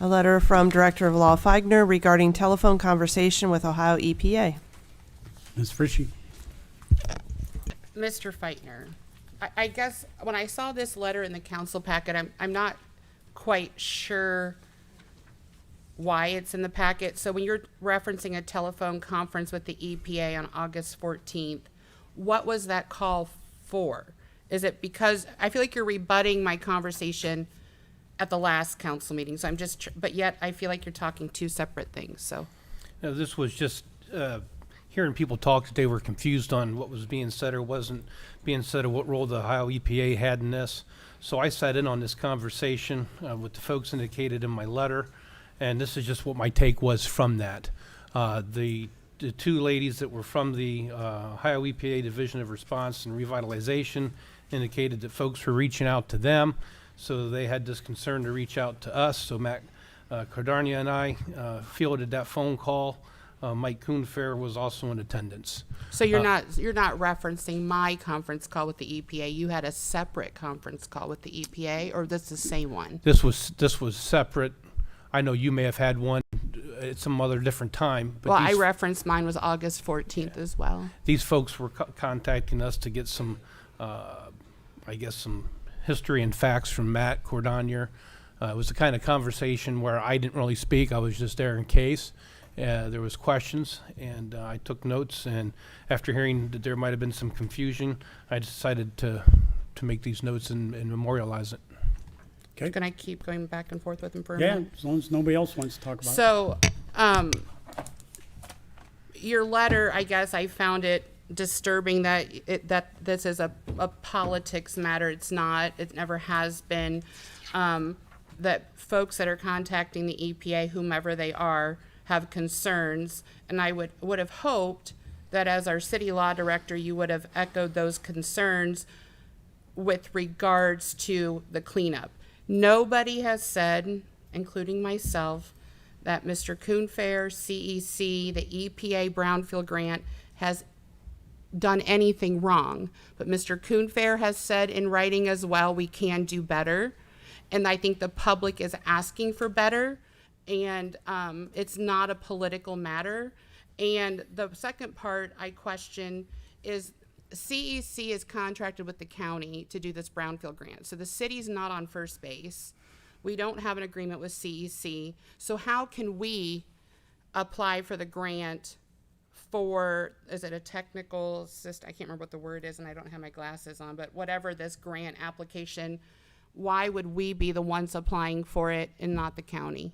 A letter from Director of Law Feigner regarding telephone conversation with Ohio EPA. Ms. Frischi. Mr. Feitner, I guess when I saw this letter in the council packet, I'm not quite sure why it's in the packet. So when you're referencing a telephone conference with the EPA on August 14th, what was that call for? Is it because I feel like you're rebutting my conversation at the last council meeting? So I'm just, but yet I feel like you're talking two separate things. So no, this was just hearing people talk that they were confused on what was being said or wasn't being said, or what role the Ohio EPA had in this. So I sat in on this conversation with the folks indicated in my letter, and this is just what my take was from that. The two ladies that were from the Ohio EPA Division of Response and Revitalization indicated that folks were reaching out to them, so they had this concern to reach out to us. So Matt Cardarnia and I fielded that phone call. Mike Kuhnfair was also in attendance. So you're not referencing my conference call with the EPA. You had a separate conference call with the EPA, or this is the same one? This was separate. I know you may have had one at some other different time. But well, I referenced mine was August 14th as well. These folks were contacting us to get some, some history and facts from Matt Cordonier. It was the kind of conversation where I didn't really speak. I was just there in case. There was questions, and I took notes, and after hearing that there might have been some confusion, I decided to make these notes and memorialize it. Okay. Can I keep going back and forth with him for a Yeah, minute? as long as nobody else wants to talk about it. So, your letter, I guess I found it disturbing that this is a politics matter. It's not. It never has been. That folks that are contacting the EPA, whomever they are, have concerns, and I would have hoped that as our city law director, you would have echoed those concerns with regards to the cleanup. Nobody has said, including myself, that Mr. Coonfair, CEC, the EPA Brownfield grant has done anything wrong. But Mr. Coonfair has said in writing as well, we can do better. And I think the public is asking for better, and it's not a political matter. And the second part I question is CEC is contracted with the county to do this brownfield grant. So the city's not on first base. We don't have an agreement with CEC. So how can we apply for the grant for, is it a technical I can't remember what the word is, and I don't have my glasses on, but whatever this grant application, why would we be the ones applying for it and not the county?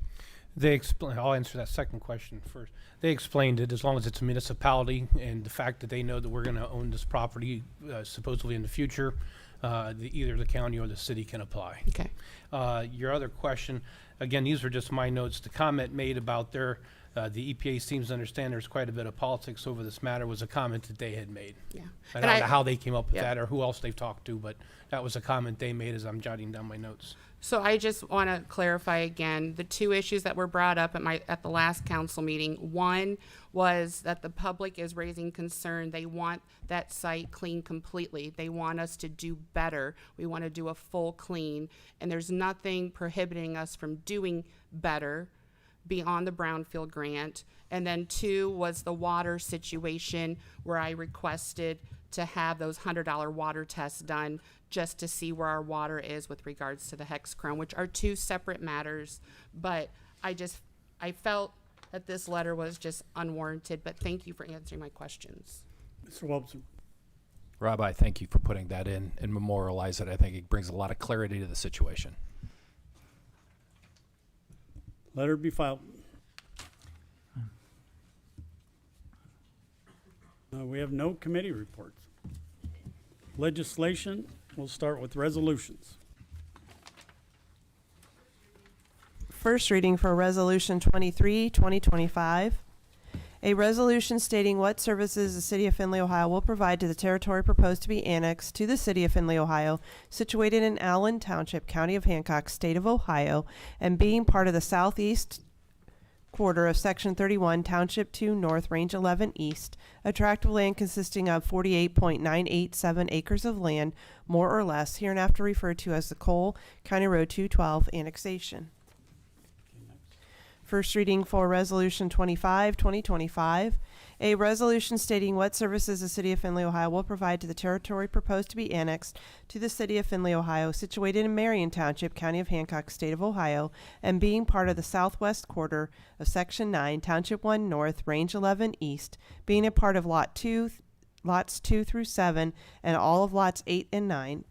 I'll answer that second question first. They explained it, as long as it's a municipality and the fact that they know that we're going to own this property supposedly in the future, either the county or the city can apply. Okay. Your other question, again, these are just my notes. The comment made about the EPA seems to understand there's quite a bit of politics over this matter was a comment that they had made. Yeah. I don't know how they came up with Yeah. that or who else they've talked to, but that was a comment they made as I'm jotting down my notes. So I just want to clarify again, the two issues that were brought up at the last council meeting. One was that the public is raising concern. They want that site cleaned completely. They want us to do better. We want to do a full clean, and there's nothing prohibiting us from doing better beyond the brownfield grant. And then two was the water situation, where I requested to have those $100 water tests done just to see where our water is with regards to the hexchrome, which are two separate matters. But I felt that this letter was just unwarranted, but thank you for answering my questions. Mr. Wobson. Rob, I thank you for putting that in and memorialize it. I think it brings a lot of clarity to the situation. Letter be filed. We have no committee reports. Legislation, we'll start with resolutions. First reading for Resolution 23, 2025. A resolution stating what services the City of Findlay, Ohio will provide to the territory proposed to be annexed to the City of Findlay, Ohio, situated in Allen Township, County of Hancock, State of Ohio, and being part of the southeast quarter of Section 31, Township 2 North, Range 11 East, a tract of land consisting of 48.987 acres of land, more or less, hereinafter referred to as the Cole County Road 212 annexation. First reading for Resolution 25, 2025. A resolution stating what services the City of Findlay, Ohio will provide to the territory proposed to be annexed to the City of Findlay, Ohio, situated in Marion Township, County of Hancock, State of Ohio, and being part of the southwest quarter of Section 9, Township 1 North, Range 11 East, being a part of Lots 2 through 7, and all of Lots 8 and 9,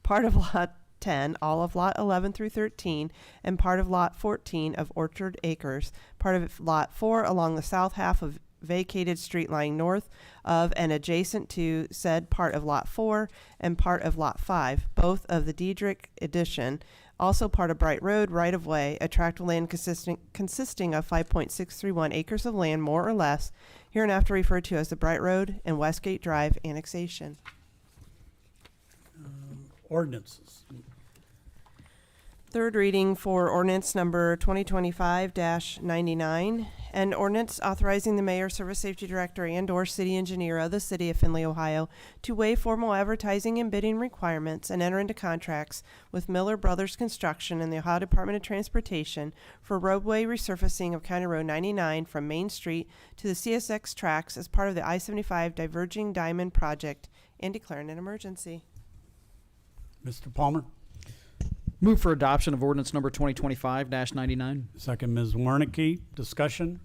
part of Lot 10, all of Lot 11 through 13, and part of Lot 14 of Orchard Acres, part of Lot 4 along the south half of vacated street lying north of and adjacent to said part of Lot 4 and part of Lot 5, both of the Diedrich Addition, also part of Bright Road right-of-way, a tract of land consisting of 5.631 acres of land, more or less, hereinafter referred to as the Bright Road and Westgate Drive annexation. Ordinances. Third reading for ordinance number 2025-99, an ordinance authorizing the mayor, service safety director, and/or city engineer of the City of Findlay, Ohio, to waive formal advertising and bidding requirements and enter into contracts with Miller Brothers Construction and the Ohio Department of Transportation for roadway resurfacing of County Road 99 from Main Street to the CSX tracks as part of the I-75 Diverging Diamond Project, and declaring an emergency. Mr. Palmer. Move for adoption of ordinance number 2025-99. Second, Ms. Warnicki. Discussion.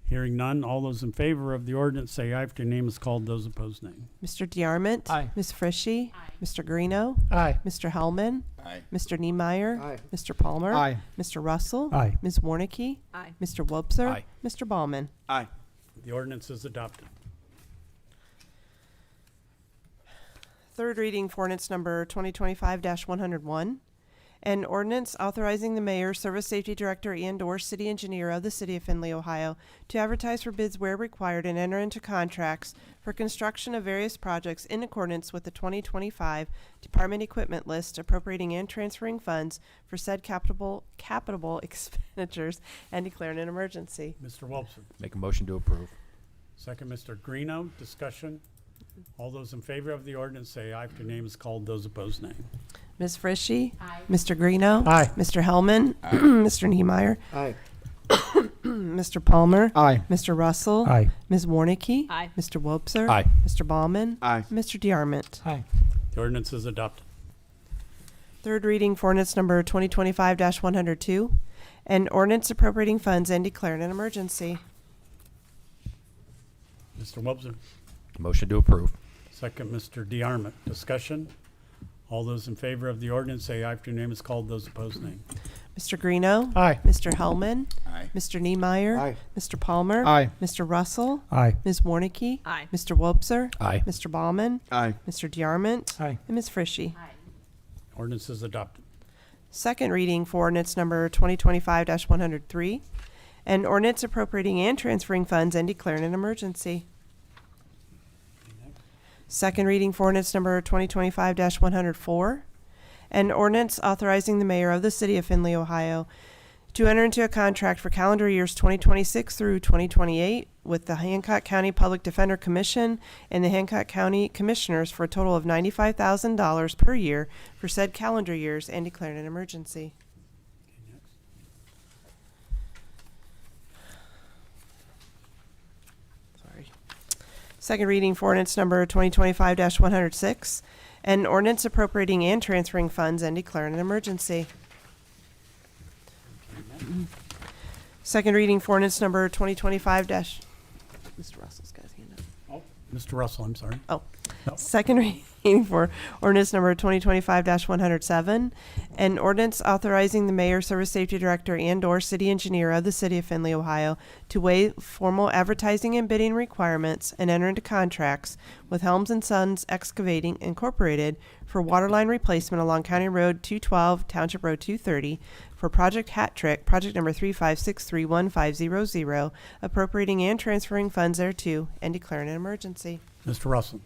Hearing none. All those in favor of the ordinance say aye. After your name is called, those opposed, nay. Mr. DeArmond? Aye. Ms. Frishy? Aye. Mr. Greeno? Aye. Mr. Hellman? Aye. Mr. Niemeyer? Aye. Mr. Palmer? Aye. Mr. Russell? Aye. Ms. Warnicki? Aye. Mr. Wobser? Aye. Mr. Ballman? Aye. The ordinance is adopted. Third reading for ordinance number 2025-101. An ordinance authorizing the mayor, service safety director, and/or city engineer of the city of Findlay, Ohio, to advertise for bids where required and enter into contracts for construction of various projects in accordance with the 2025 department equipment list, appropriating and transferring funds for said capital expenditures and declaring an emergency. Mr. Wilson. Make a motion to approve. Second, Mr. Greeno. Discussion. All those in favor of the ordinance say aye. If your name is called, those opposed, nay. Ms. Frishy? Aye. Mr. Greeno? Aye. Mr. Hellman? Mr. Niemeyer? Aye. Mr. Palmer? Aye. Mr. Russell? Aye. Ms. Warnicki? Aye. Mr. Wobser? Aye. Mr. Ballman? Aye. Mr. DeArmond? Aye. The ordinance is adopted. Third reading for ordinance number 2025-102, an ordinance appropriating funds and declaring an emergency. Mr. Wobser. Motion to approve. Second, Mr. DeArmond. Discussion. All those in favor of the ordinance say aye. If your name is called, those opposed, nay. Mr. Greeno? Aye. Mr. Hellman? Aye. Mr. Niemeyer? Aye. Mr. Palmer? Aye. Mr. Russell? Aye. Ms. Warnicki? Aye. Mr. Wobser? Aye. Mr. Ballman? Aye. Mr. DeArmond? Aye. And Ms. Frishy? Ordinance is adopted. Second reading for ordinance number 2025-103, an ordinance appropriating and transferring funds and declaring an emergency. Second reading for ordinance number 2025-104, an ordinance authorizing the mayor of the city of Findlay, Ohio, to enter into a contract for calendar years 2026 through 2028 with the Hancock County Public Defender Commission and the Hancock County Commissioners for a total of $95,000 per year for said calendar years and declaring an emergency. Sorry. Second reading for ordinance number 2025-106, an ordinance appropriating and transferring funds and declaring an emergency. Second reading for ordinance number 2025 Mr. Russell's got his hand up. Oh, Mr. Russell, I'm sorry. Oh. No. Second reading for ordinance number 2025-107, an ordinance authorizing the mayor, service safety director, and/or city engineer of the city of Findlay, Ohio, to waive formal advertising and bidding requirements and enter into contracts with Helms and Sons Excavating Incorporated for waterline replacement along County Road 212, Township Road 230, for Project Hat Trick, project number 35631500, appropriating and transferring funds thereto, and declaring an emergency. Mr. Russell.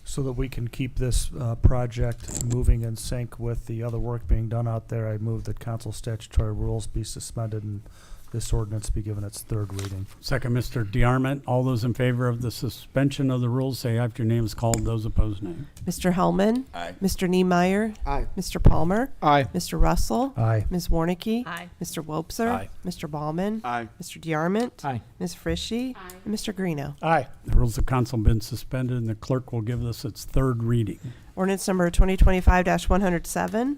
So that we can keep this project moving in sync with the other work being done out there, I move that council statutory rules be suspended and this ordinance be given its third reading. Second, Mr. DeArmond. All those in favor of the suspension of the rules say aye. If your name is called, those opposed, nay. Mr. Hellman? Aye. Mr. Niemeyer? Aye. Mr. Palmer? Aye. Mr. Russell? Aye. Ms. Warnicki? Aye. Mr. Wobser? Aye. Mr. Ballman? Aye. Mr. DeArmond? Aye. Ms. Frishy? Aye. And Mr. Greeno. Aye. The rules of council have been suspended, and the clerk will give us its third reading. Ordinance number 2025-107.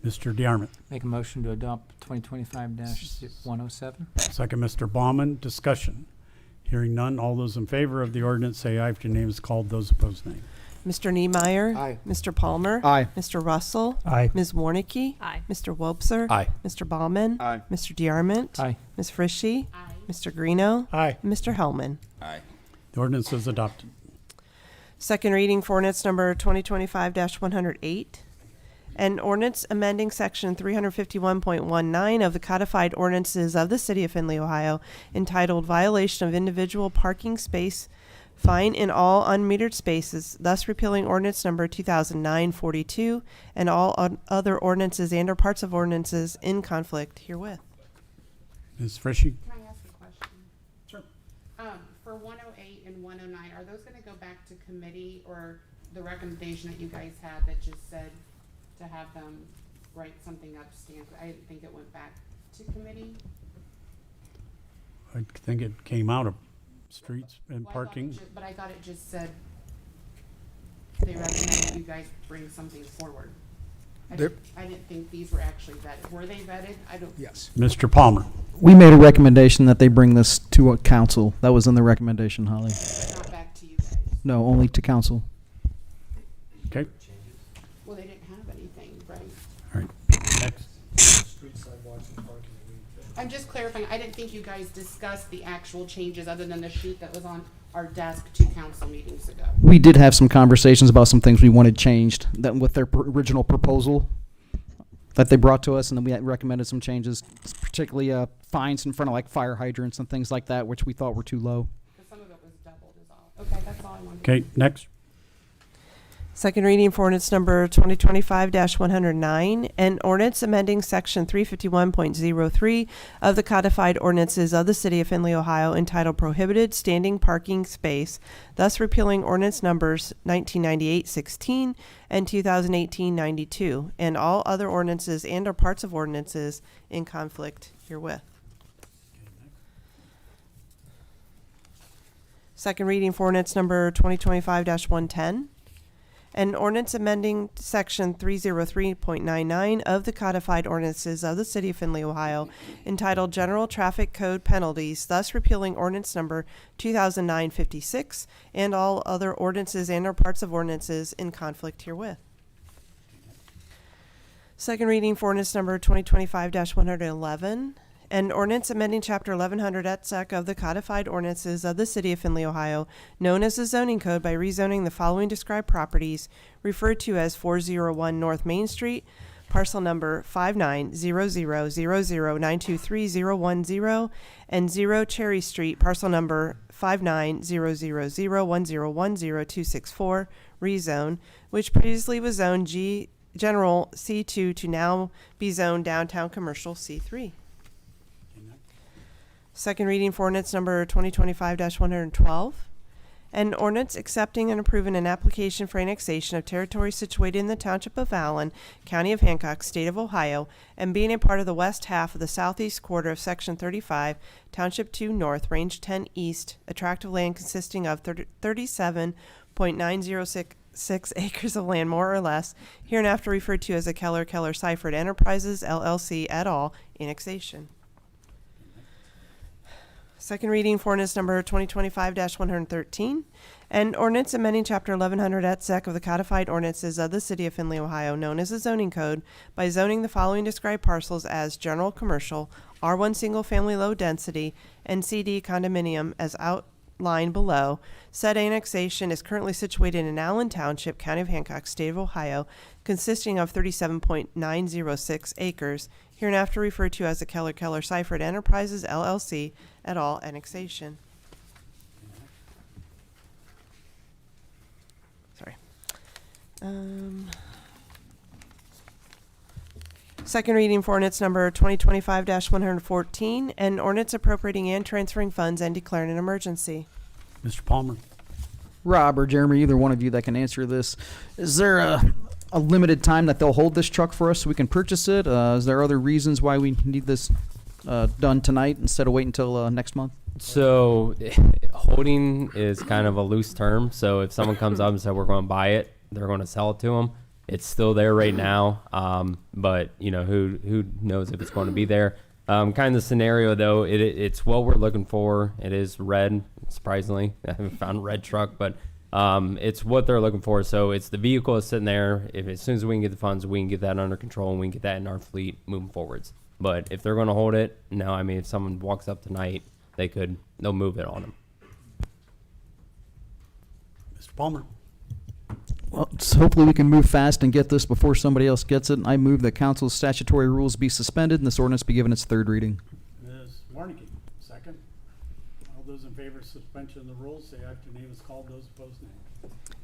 Mr. DeArmond. Make a motion to adopt 2025-107. Second, Mr. Baumann. Discussion. Hearing none. All those in favor of the ordinance say aye. If your name is called, those opposed, nay. Mr. Niemeyer. Aye. Mr. Palmer. Aye. Mr. Russell. Aye. Ms. Warnicki. Aye. Mr. Wobser. Aye. Mr. Ballman. Aye. Mr. DeArmond. Aye. Ms. Frishy. Aye. Mr. Greeno. Aye. And Mr. Hellman. Aye. The ordinance is adopted. Second reading for ordinance number 2025-108. An ordinance amending section 351.19 of the codified ordinances of the city of Findlay, Ohio, entitled Violation of Individual Parking Space Fine in All Unmetered Spaces, thus repealing ordinance number 2009-42 and all other ordinances and/or parts of ordinances in conflict herewith. Ms. Frishy. Can I ask a question? Sure. For 108 and 109, are those gonna go back to committee, or the recommendation that you guys had that just said to have them write something up, stamp? I didn't think it went back to committee. I think it came out of streets and Well, I thought it parking. but I thought it just said they recommended you guys bring something forward. I didn't think these were actually vetted. Were they vetted? I don't. Yes. Mr. Palmer. We made a recommendation that they bring this to a council. That was in the recommendation, Holly. But not back to you guys. No, only to council. Okay. Well, they didn't have anything, right? All right. Next. Street sidewalks and parking. I'm just clarifying, I didn't think you guys discussed the actual changes other than the sheet that was on our desk 2 council meetings ago. We did have some conversations about some things we wanted changed that with their original proposal. that they brought to us, and then we recommended some changes, particularly fines in front of like fire hydrants and things like that, which we thought were too low. Some of it was doubled is all. Okay, that's all I wanted. Okay, next. Second reading for ordinance number 2025-109, an ordinance amending section 351.03 of the codified ordinances of the city of Findlay, Ohio, entitled Prohibited Standing Parking Space, thus repealing ordinance numbers 1998-16 and 2018-92, and all other ordinances and or parts of ordinances in conflict herewith. Second reading for ordinance number 2025-110. An ordinance amending section 303.99 of the codified ordinances of the city of Findlay, Ohio, entitled General Traffic Code Penalties, thus repealing ordinance number 2009-56 and all other ordinances and or parts of ordinances in conflict herewith. Second reading for ordinance number 2025-111. An ordinance amending Chapter 1100 et sec of the codified ordinances of the city of Findlay, Ohio, known as the zoning code, by rezoning the following described properties referred to as 401 North Main Street, parcel number 590000923010, and 0 Cherry Street, parcel number 590000101024, rezone, which previously was zoned General C2 to now be zoned Downtown Commercial C3. Second reading for ordinance number 2025-112. An ordinance accepting and approving an application for annexation of territory situated in the township of Allen, county of Hancock, state of Ohio, and being a part of the west half of the southeast quarter of section 35, township 2 north, range 10 east, a tract of land consisting of 37.906 acres of land, more or less, hereinafter referred to as the Keller Seifert Enterprises, LLC, et al., annexation. Second reading for ordinance number 2025-113, and ordinance amending Chapter 1100 et sec of the codified ordinances of the city of Findlay, Ohio, known as the zoning code, by zoning the following described parcels as general commercial, R1 single family low density, and CD condominium as outlined below. Said annexation is currently situated in Allen Township, county of Hancock, state of Ohio, consisting of 37.906 acres, hereinafter referred to as the Keller Seifert Enterprises, LLC, et al. Annexation. Sorry. Second reading for ordinance number 2025-114, and ordinance appropriating and transferring funds and declaring an emergency. Mr. Palmer. Rob or Jeremy, either one of you that can answer this. Is there a limited time that they'll hold this truck for us so we can purchase it? Is there other reasons why we need this done tonight instead of waiting until next month? So holding is kind of a loose term. So if someone comes up and said we're going to buy it, they're going to sell it to them. It's still there right now, but you know who knows if it's going to be there. Kind of the scenario though, it's what we're looking for. It is red, surprisingly. I haven't found a red truck, but it's what they're looking for. So it's the vehicle is sitting there. If as soon as we can get the funds, we can get that under control and we can get that in our fleet moving forwards. But if they're going to hold it, no, I mean, if someone walks up tonight, they'll move it on them. Mr. Palmer. Well, so hopefully we can move fast and get this before somebody else gets it. I move that council's statutory rules be suspended and this ordinance be given its third reading. Ms. Warnicki, second. All those in favor of suspension of the rules, say aye if your name is called. Those opposed, nay.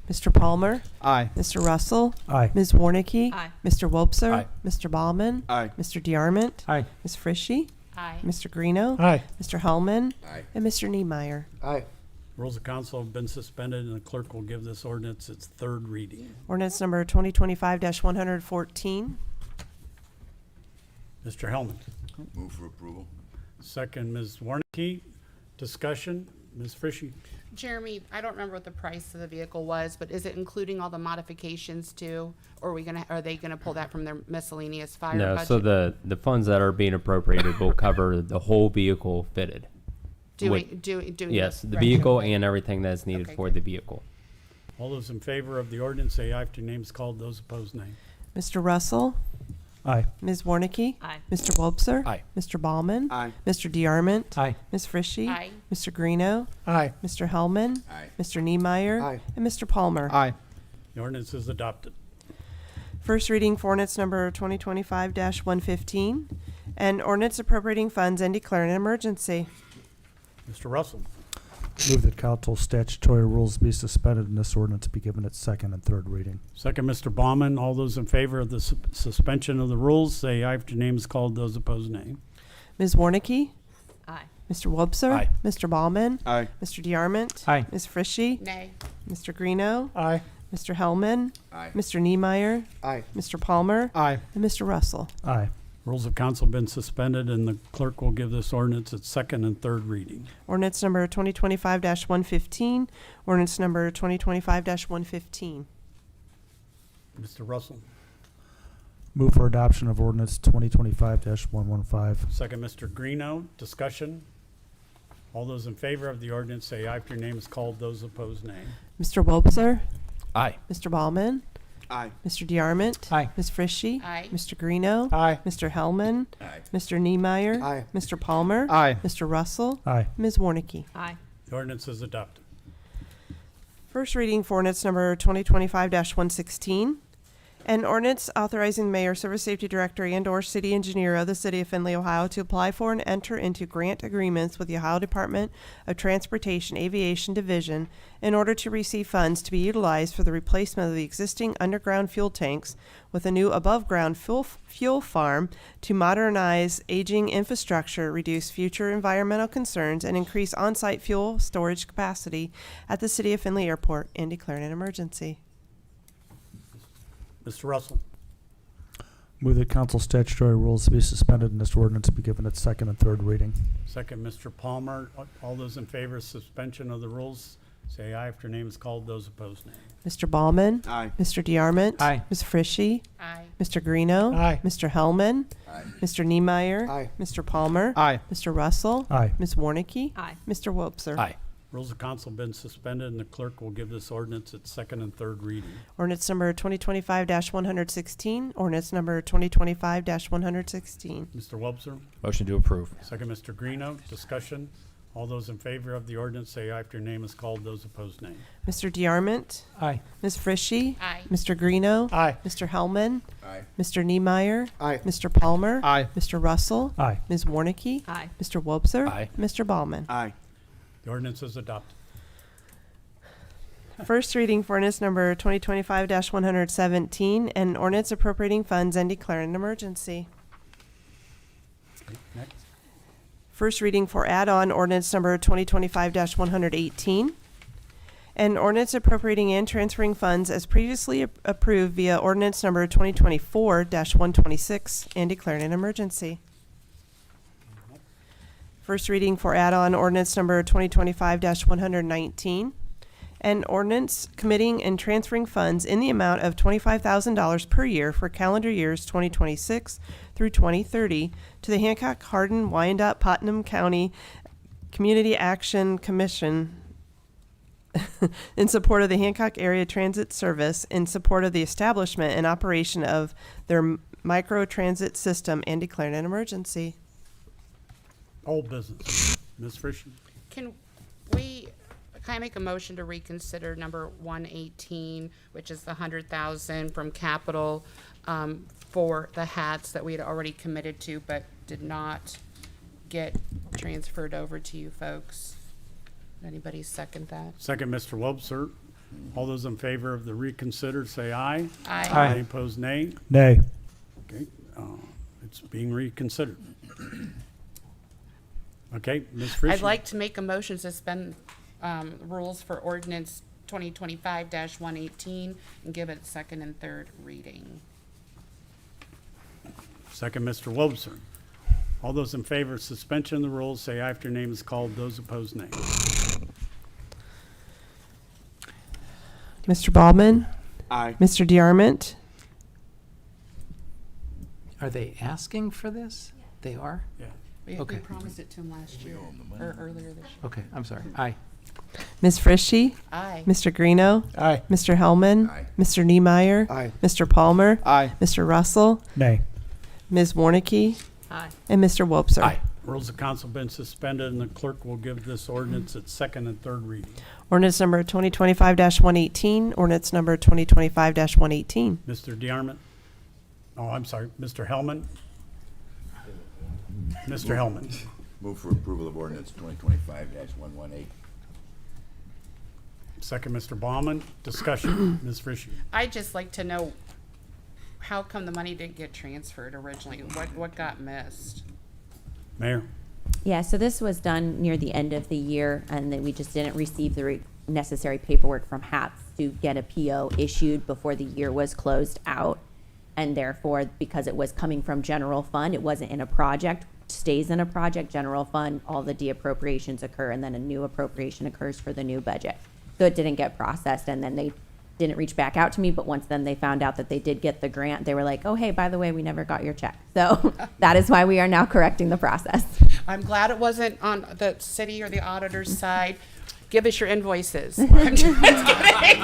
Mr. Palmer. Aye. Mr. Russell. Aye. Ms. Warnicki. Aye. Mr. Wobser. Aye. Mr. Ballman. Aye. Mr. DeArmond. Aye. Ms. Frishy. Aye. Mr. Greeno. Aye. Mr. Hellman. Aye. And Mr. Niemeyer. Aye. Rules of council have been suspended, and the clerk will give this ordinance its third reading. Ordinance number 2025-114. Mr. Hellman. Move for approval. Second, Ms. Warnicki. Discussion, Ms. Frishy. Jeremy, I don't remember what the price of the vehicle was, but is it including all the modifications too? Or are they gonna pull that from their miscellaneous fire No, budget? so the funds that are being appropriated will cover the whole vehicle fitted. Doing Yes, the right. vehicle and everything that's needed Okay, for good. the vehicle. All those in favor of the ordinance, say aye if your name is called. Those opposed, nay. Mr. Russell. Aye. Ms. Warnicki. Aye. Mr. Wobser. Aye. Mr. Ballman. Aye. Mr. DeArmond. Aye. Ms. Frishy. Aye. Mr. Greeno. Aye. Mr. Hellman. Aye. Mr. Niemeyer. Aye. And Mr. Palmer. Aye. The ordinance is adopted. First reading for ordinance number 2025-115, and ordinance appropriating funds and declaring an emergency. Mr. Russell. Move that council statutory rules be suspended and this ordinance be given its second and third reading. Second, Mr. Baumann. All those in favor of the suspension of the rules, say aye if your name is called. Those opposed, nay. Ms. Warnicki? Aye. Mr. Wobser? Aye. Mr. Baumann? Aye. Mr. DeArmond? Aye. Ms. Frischie? Nay. Mr. Greeno? Aye. Mr. Hellman? Aye. Mr. Niemeyer? Aye. Mr. Palmer? Aye. And Mr. Russell. Aye. Rules of council have been suspended, and the clerk will give this ordinance its second and third reading. Ordinance number 2025-115. Ordinance number 2025-115. Mr. Russell. Move for adoption of ordinance 2025-115. Second, Mr. Greeno. Discussion. All those in favor of the ordinance, say aye if your name is called. Those opposed, nay. Mr. Wobser? Aye. Mr. Baumann? Aye. Mr. DeArmond? Aye. Ms. Frischie? Aye. Mr. Greeno? Aye. Mr. Hellman? Aye. Mr. Niemeyer? Aye. Mr. Palmer? Aye. Mr. Russell? Aye. Ms. Warnicki? Aye. The ordinance is adopted. First reading for ordinance number 2025-116. An ordinance authorizing the mayor, service safety director, and/or city engineer of the city of Findlay, Ohio, to apply for and enter into grant agreements with the Ohio Department of Transportation Aviation Division in order to receive funds to be utilized for the replacement of the existing underground fuel tanks with a new above-ground fuel farm to modernize aging infrastructure, reduce future environmental concerns, and increase on-site fuel storage capacity at the city of Findlay Airport, and declaring an emergency. Mr. Russell. Move that council statutory rules be suspended and this ordinance be given its second and third reading. Second, Mr. Palmer. All those in favor of suspension of the rules, say aye if your name is called. Those opposed, nay. Mr. Baumann? Aye. Mr. DeArmond? Aye. Ms. Frischie? Aye. Mr. Greeno? Aye. Mr. Hellman? Aye. Mr. Niemeyer? Aye. Mr. Palmer? Aye. Mr. Russell? Aye. Ms. Warnicki? Aye. Mr. Wobser? Aye. Rules of council have been suspended, and the clerk will give this ordinance its second and third reading. Ordinance number 2025-116. Ordinance number 2025-116. Mr. Wobser. Motion to approve. Second, Mr. Greeno. Discussion. All those in favor of the ordinance, say aye if your name is called. Those opposed, nay. Mr. DeArmond? Aye. Ms. Frischie? Aye. Mr. Greeno? Aye. Mr. Hellman? Aye. Mr. Niemeyer? Aye. Mr. Palmer? Aye. Mr. Russell? Aye. Ms. Warnicki? Aye. Mr. Wobser? Aye. Mr. Baumann? Aye. The ordinance is adopted. First reading for ordinance number 2025-117, and ordinance appropriating funds and declaring an emergency. Okay, next. First reading for add-on ordinance number 2025-118, and ordinance appropriating and transferring funds as previously approved via ordinance number 2024-126, and declaring an emergency. First reading for add-on ordinance number 2025-119, an ordinance committing and transferring funds in the amount of $25,000 per year for calendar years 2026 through 2030 to the Hancock, Hardin, Wyandotte, Putnam County Community Action Commission in support of the Hancock Area Transit Service, in support of the establishment and operation of their micro transit system, and declaring an emergency. Old business. Ms. Frischie. Can I make a motion to reconsider number 118, which is the 100,000 from capital for the hats that we had already committed to, but did not get transferred over to you folks? Anybody second that? Second, Mr. Wobser. All those in favor of the reconsider, say aye. Aye. Aye. Any opposed, nay. Nay. Okay, it's being reconsidered. Okay, Ms. Frischie. I'd like to make a motion to suspend rules for ordinance 2025-118 and give it second and third reading. Second, Mr. Wobser. All those in favor of suspension of the rules, say aye if your name is called. Those opposed, nay. Mr. Baumann? Aye. Mr. DeArmond? Are they asking for this? They are? Yeah. We Okay. promised it to them last year or earlier this year. Okay, I'm sorry. Aye. Ms. Frischie? Aye. Mr. Greeno? Aye. Mr. Hellman? Aye. Mr. Niemeyer? Aye. Mr. Palmer? Aye. Mr. Russell? Nay. Ms. Warnicki? Aye. And Mr. Wobser? Aye. Rules of council have been suspended, and the clerk will give this ordinance its second and third reading. Ordinance number 2025-118, ordinance number 2025-118. Mr. DeArmond. Oh, I'm sorry, Mr. Hellman. Mr. Hellman. Move for approval of ordinance 2025-118. Second, Mr. Baumann. Discussion, Ms. Frisch. I'd just like to know, how come the money didn't get transferred originally? What got missed? Mayor. Yeah, so this was done near the end of the year, and then we just didn't receive the necessary paperwork from HAPS to get a PO issued before the year was closed out. And therefore, because it was coming from general fund, it wasn't in a project, stays in a project, general fund, all the de-appropriations occur, and then a new appropriation occurs for the new budget. So it didn't get processed, and then they didn't reach back out to me, but once then they found out that they did get the grant, they were like, oh, hey, by the way, we never got your check. So that is why we are now correcting the process. I'm glad it wasn't on the city or the auditor's side. Give us your invoices. I'm just kidding.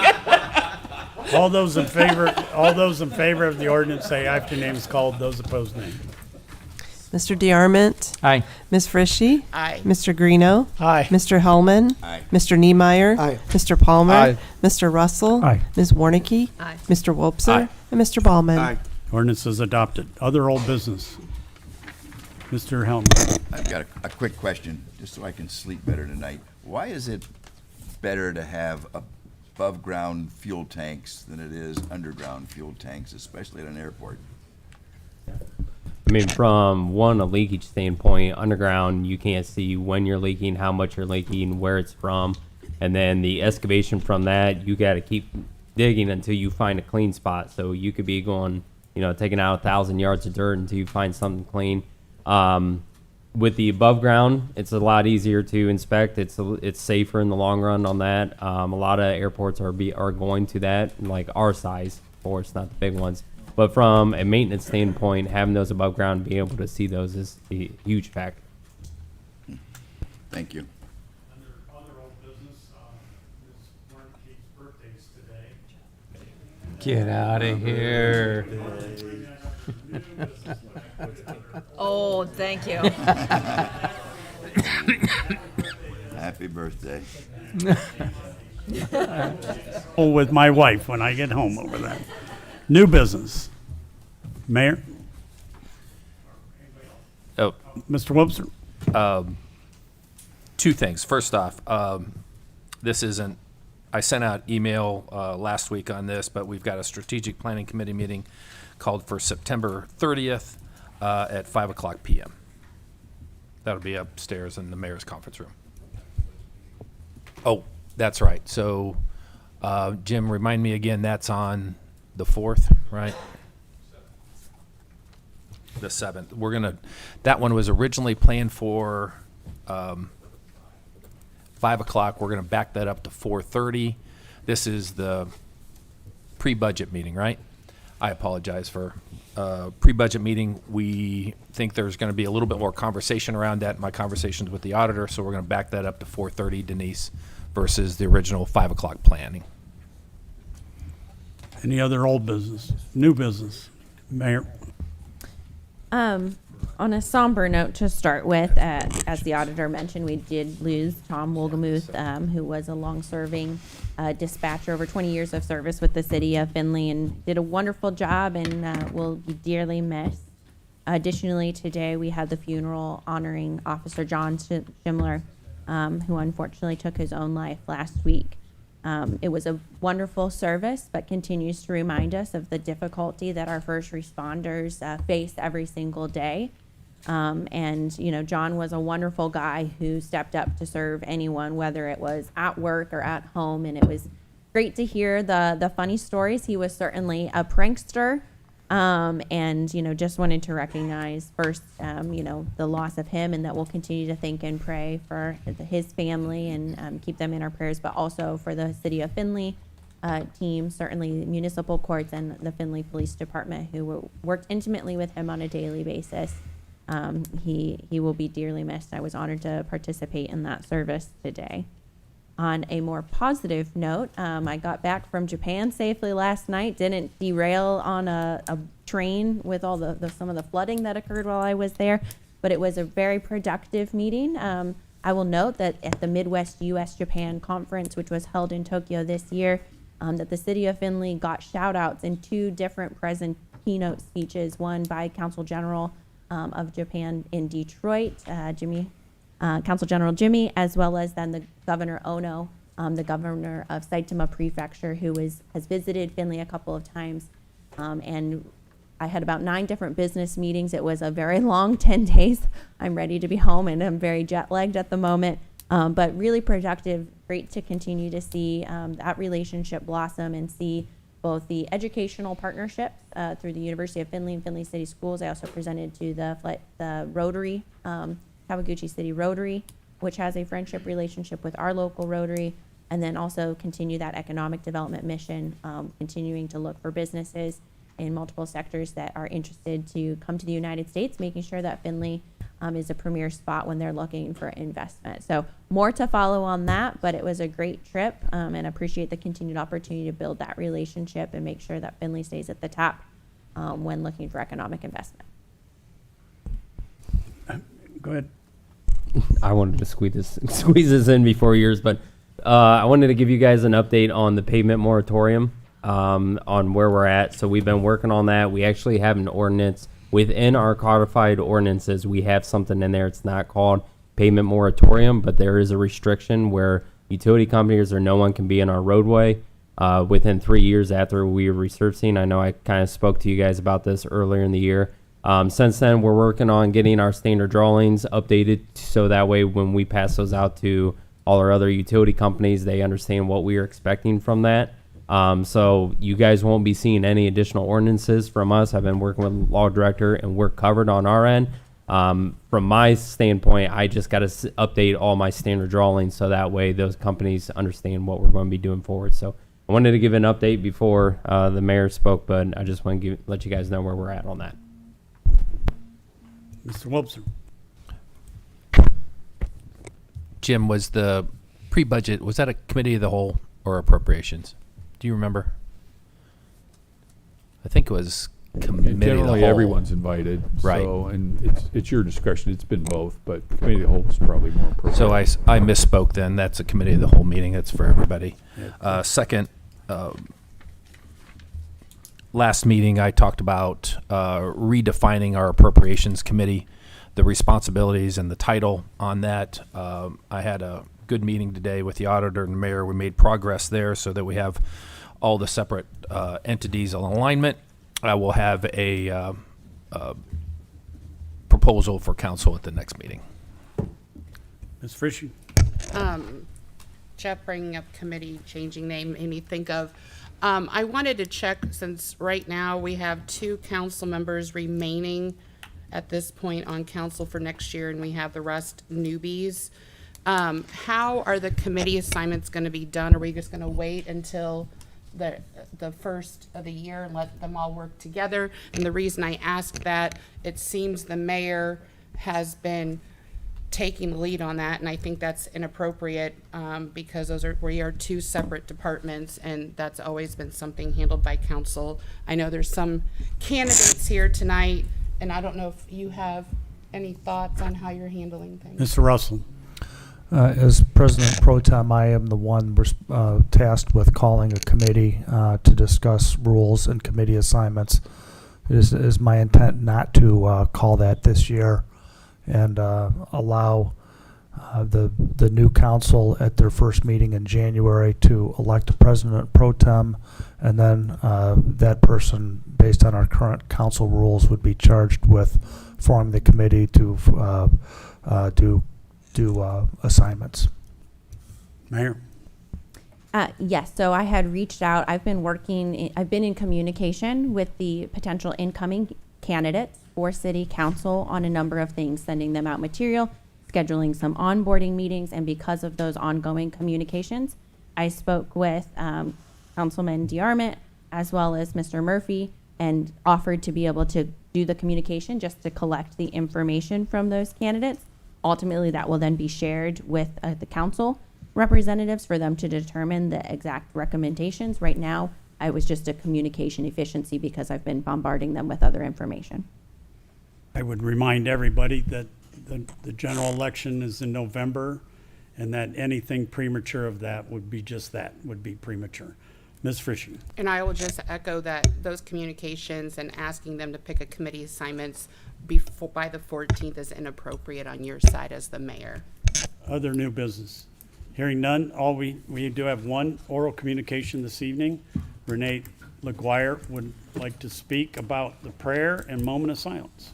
All those in favor of the ordinance say aye. After name is called. Those opposed, nay. Mr. DeArmond. Aye. Ms. Frischie. Aye. Mr. Greeno. Aye. Mr. Hellman. Aye. Mr. Niemeyer. Aye. Mr. Palmer. Aye. Mr. Russell. Aye. Ms. Warnicki. Aye. Mr. Wobser. Aye. And Mr. Ballman. Aye. Ordinance is adopted. Other old business. Mr. Hellman. I've got a quick question, just so I can sleep better tonight. Why is it better to have above-ground fuel tanks than it is underground fuel tanks, especially at an airport? I mean, from a leakage standpoint, underground, you can't see when you're leaking, how much you're leaking, where it's from. And then the excavation from that, you got to keep digging until you find a clean spot. So you could be going, taking out 1,000 yards of dirt until you find something clean. With the above ground, it's a lot easier to inspect. It's safer in the long run on that. A lot of airports are going to that, like our size, of course, not the big ones. But from a maintenance standpoint, having those above ground, being able to see those is a huge factor. Thank you. Under other old business, Ms. Warnicki's birthday's today. Get out of here. Oh, thank you. Happy birthday. With my wife when I get home over that. New business. Mayor. Oh, Mr. Wobser. two things. First off, this isn't, I sent out email last week on this, but we've got a strategic planning committee meeting called for September 30th at 5 o'clock p.m. That'll be upstairs in the mayor's conference room. Oh, that's right. So, Jim, remind me again, that's on the 4th, right? The 7th. That one was originally planned for 5 o'clock. We're going to back that up to 4:30. This is the pre-budget meeting, right? I apologize for pre-budget meeting. We think there's going to be a little bit more conversation around that in my conversations with the auditor, so we're going to back that up to 4:30, Denise, versus the original 5 o'clock planning. Any other old business? New business? Mayor. On a somber note to start with, as the auditor mentioned, we did lose Tom Wolgemuth, who was a long-serving dispatcher, over 20 years of service with the city of Findlay, and did a wonderful job and will be dearly missed. Additionally, today we had the funeral honoring Officer John Schimler, who unfortunately took his own life last week. It was a wonderful service, but continues to remind us of the difficulty that our first responders face every single day. And, you know, John was a wonderful guy who stepped up to serve anyone, whether it was at work or at home. And it was great to hear the funny stories. He was certainly a prankster. And, you know, just wanted to recognize first, you know, the loss of him, and that we'll continue to think and pray for his family and keep them in our prayers, but also for the city of Findlay team, certainly municipal courts and the Findlay Police Department, who worked intimately with him on a daily basis. He will be dearly missed. I was honored to participate in that service today. On a more positive note, I got back from Japan safely last night. Didn't derail on a train with all some of the flooding that occurred while I was there, but it was a very productive meeting. I will note that at the Midwest U.S.-Japan Conference, which was held in Tokyo this year, that the city of Findlay got shout-outs in 2 different keynote speeches, one by Council General of Japan in Detroit, Council General Jimmy, as well as then the Governor Ono, the governor of Saitama Prefecture, who has visited Findlay a couple of times. And I had about 9 different business meetings. It was a very long 10 days. I'm ready to be home, and I'm very jet lagged at the moment, but really productive. Great to continue to see that relationship blossom and see both the educational partnerships through the University of Findlay and Findlay City Schools. I also presented to the Rotary, Kawaguchi City Rotary, which has a friendship relationship with our local Rotary, and then also continue that economic development mission, continuing to look for businesses in multiple sectors that are interested to come to the United States, making sure that Findlay is a premier spot when they're looking for investment. So more to follow on that, but it was a great trip, and appreciate the continued opportunity to build that relationship and make sure that Findlay stays at the top when looking for economic investment. Go ahead. I wanted to squeeze this in before yours, but I wanted to give you guys an update on the pavement moratorium, on where we're at. So we've been working on that. We actually have an ordinance within our codified ordinances. We have something in there. It's not called pavement moratorium, but there is a restriction where utility companies or no one can be in our roadway within 3 years after we are resurfacing. I know I kind of spoke to you guys about this earlier in the year. Since then, we're working on getting our standard drawings updated so that way when we pass those out to all our other utility companies, they understand what we are expecting from that. So you guys won't be seeing any additional ordinances from us. I've been working with the law director, and we're covered on our end. From my standpoint, I just got to update all my standard drawings so that way those companies understand what we're going to be doing forward. So I wanted to give an update before the mayor spoke, but I just want to let you guys know where we're at on that. Mr. Wobser. Jim, was the pre-budget, was that a committee of the whole or appropriations? Do you remember? I think it was committee of the Generally, whole. everyone's invited. Right. So, and it's your discretion. It's been both, but committee of the whole is probably more appropriate. So I misspoke then. That's a committee of the whole meeting. That's for everybody. Second, last meeting I talked about redefining our appropriations committee, the responsibilities and the title on that. I had a good meeting today with the auditor and the mayor. We made progress there so that we have all the separate entities in alignment. I will have a proposal for council at the next meeting. Ms. Frischie. Jeff bringing up committee changing name made me think of, I wanted to check, since right now we have 2 council members remaining at this point on council for next year, and we have the rest newbies. How are the committee assignments going to be done? Are we just going to wait until the first of the year and let them all work together? And the reason I ask that, it seems the mayor has been taking the lead on that, and I think that's inappropriate because we are 2 separate departments, and that's always been something handled by council. I know there's some candidates here tonight, and I don't know if you have any thoughts on how you're handling things. Mr. Russell. As President Pro Tem, I am the one tasked with calling a committee to discuss rules and committee assignments. It is my intent not to call that this year, and allow the new council at their first meeting in January to elect a president pro tem, and then that person, based on our current council rules, would be charged with forming the committee to do assignments. Mayor. Yes, so I had reached out. I've been in communication with the potential incoming candidates for city council on a number of things, sending them out material, scheduling some onboarding meetings, and because of those ongoing communications, I spoke with Councilman DeArmond as well as Mr. Murphy and offered to be able to do the communication just to collect the information from those candidates. Ultimately, that will then be shared with the council representatives for them to determine the exact recommendations. Right now, I was just a communication efficiency because I've been bombarding them with other information. I would remind everybody that the general election is in November, and that anything premature of that would be just that, would be premature. Ms. Frischie. And I will just echo that those communications and asking them to pick a committee assignments before, by the 14th is inappropriate on your side as the mayor. Other new business? Hearing none, we do have one oral communication this evening. Renee LaGuire would like to speak about the prayer and moment of silence.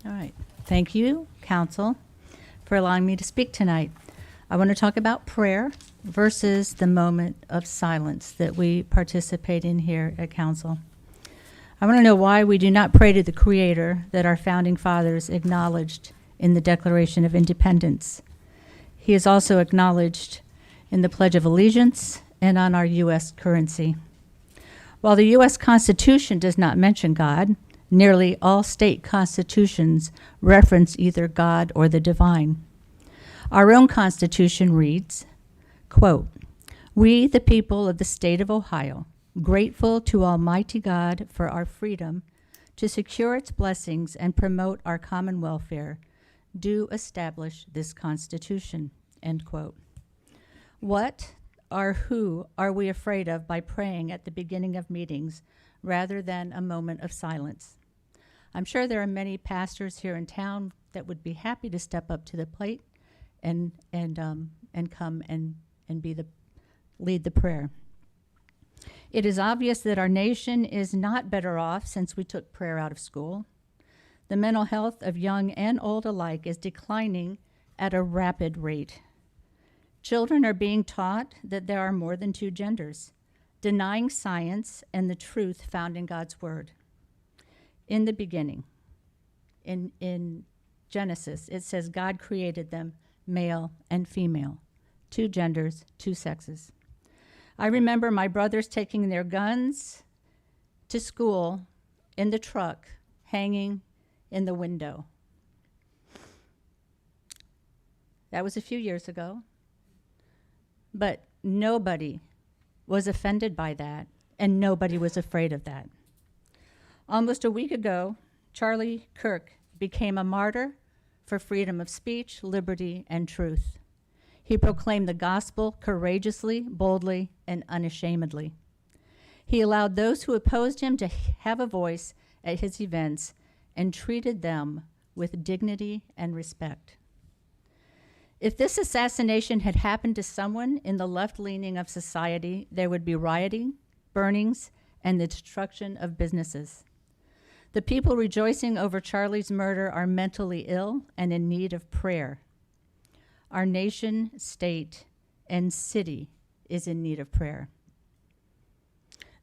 All right. Thank you, Council, for allowing me to speak tonight. I want to talk about prayer versus the moment of silence that we participate in here at Council. I want to know why we do not pray to the Creator that our founding fathers acknowledged in the Declaration of Independence. He is also acknowledged in the Pledge of Allegiance and on our U.S. currency. While the U.S. Constitution does not mention God, nearly all state constitutions reference either God or the divine. Our own Constitution reads, quote, "We, the people of the state of Ohio, grateful to Almighty God for our freedom to secure its blessings and promote our common welfare, do establish this Constitution," end quote. What or who are we afraid of by praying at the beginning of meetings rather than a moment of silence? I'm sure there are many pastors here in town that would be happy to step up to the plate and come and lead the prayer. It is obvious that our nation is not better off since we took prayer out of school. The mental health of young and old alike is declining at a rapid rate. Children are being taught that there are more than two genders, denying science and the truth found in God's word. In the beginning, in Genesis, it says God created them male and female, two genders, two sexes. I remember my brothers taking their guns to school in the truck, hanging in the window. That was a few years ago, but nobody was offended by that, and nobody was afraid of that. Almost a week ago, Charlie Kirk became a martyr for freedom of speech, liberty, and truth. He proclaimed the gospel courageously, boldly, and unashamedly. He allowed those who opposed him to have a voice at his events and treated them with dignity and respect. If this assassination had happened to someone in the left-leaning of society, there would be rioting, burnings, and the destruction of businesses. The people rejoicing over Charlie's murder are mentally ill and in need of prayer. Our nation, state, and city is in need of prayer.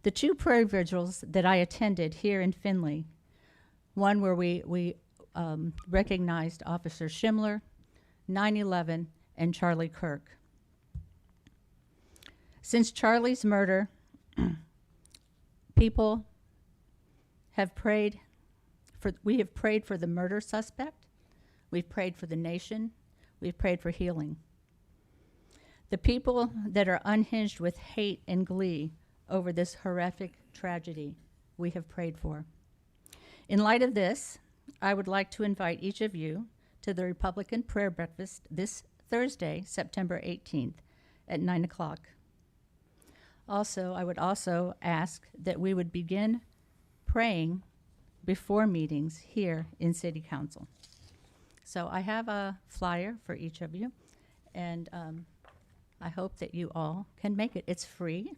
The two prayer vigils that I attended here in Findlay, one where we recognized Officer Schindler, 9/11, and Charlie Kirk. Since Charlie's murder, people have prayed we have prayed for the murder suspect, we've prayed for the nation, we've prayed for healing. The people that are unhinged with hate and glee over this horrific tragedy, we have prayed for. In light of this, I would like to invite each of you to the Republican Prayer Breakfast this Thursday, September 18th at 9 o'clock. Also, I would also ask that we would begin praying before meetings here in City Council. So I have a flyer for each of you, and I hope that you all can make it. It's free,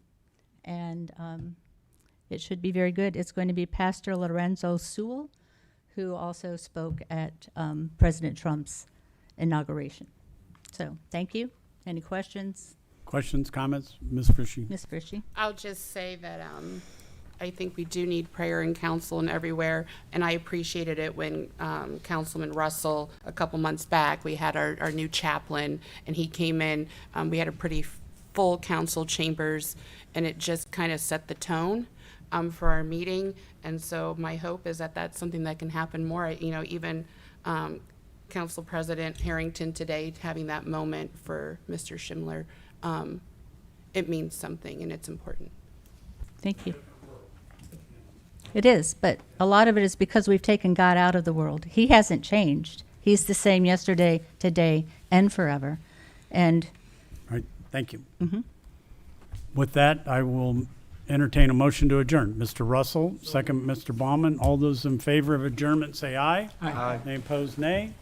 and it should be very good. It's going to be Pastor Lorenzo Sewell, who also spoke at President Trump's inauguration. So thank you. Any questions? Questions, comments? Ms. Frischie. Ms. Frischie? I'll just say that I think we do need prayer in council and everywhere, and I appreciated it when Councilman Russell, a couple months back, we had our new chaplain, and he came in. We had a pretty full council chambers, and it just kind of set the tone for our meeting. And so my hope is that that's something that can happen more. Even Council President Harrington today having that moment for Mr. Schindler, it means something and it's important. Thank you. It is, but a lot of it is because we've taken God out of the world. He hasn't changed. He's the same yesterday, today, and forever. And Right. Thank you. With that, I will entertain a motion to adjourn. Mr. Russell, second Mr. Baumann. All those in favor of adjournment say aye. Aye. Any opposed, nay.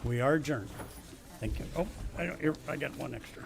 We are adjourned. Thank you. Oh, I got one extra.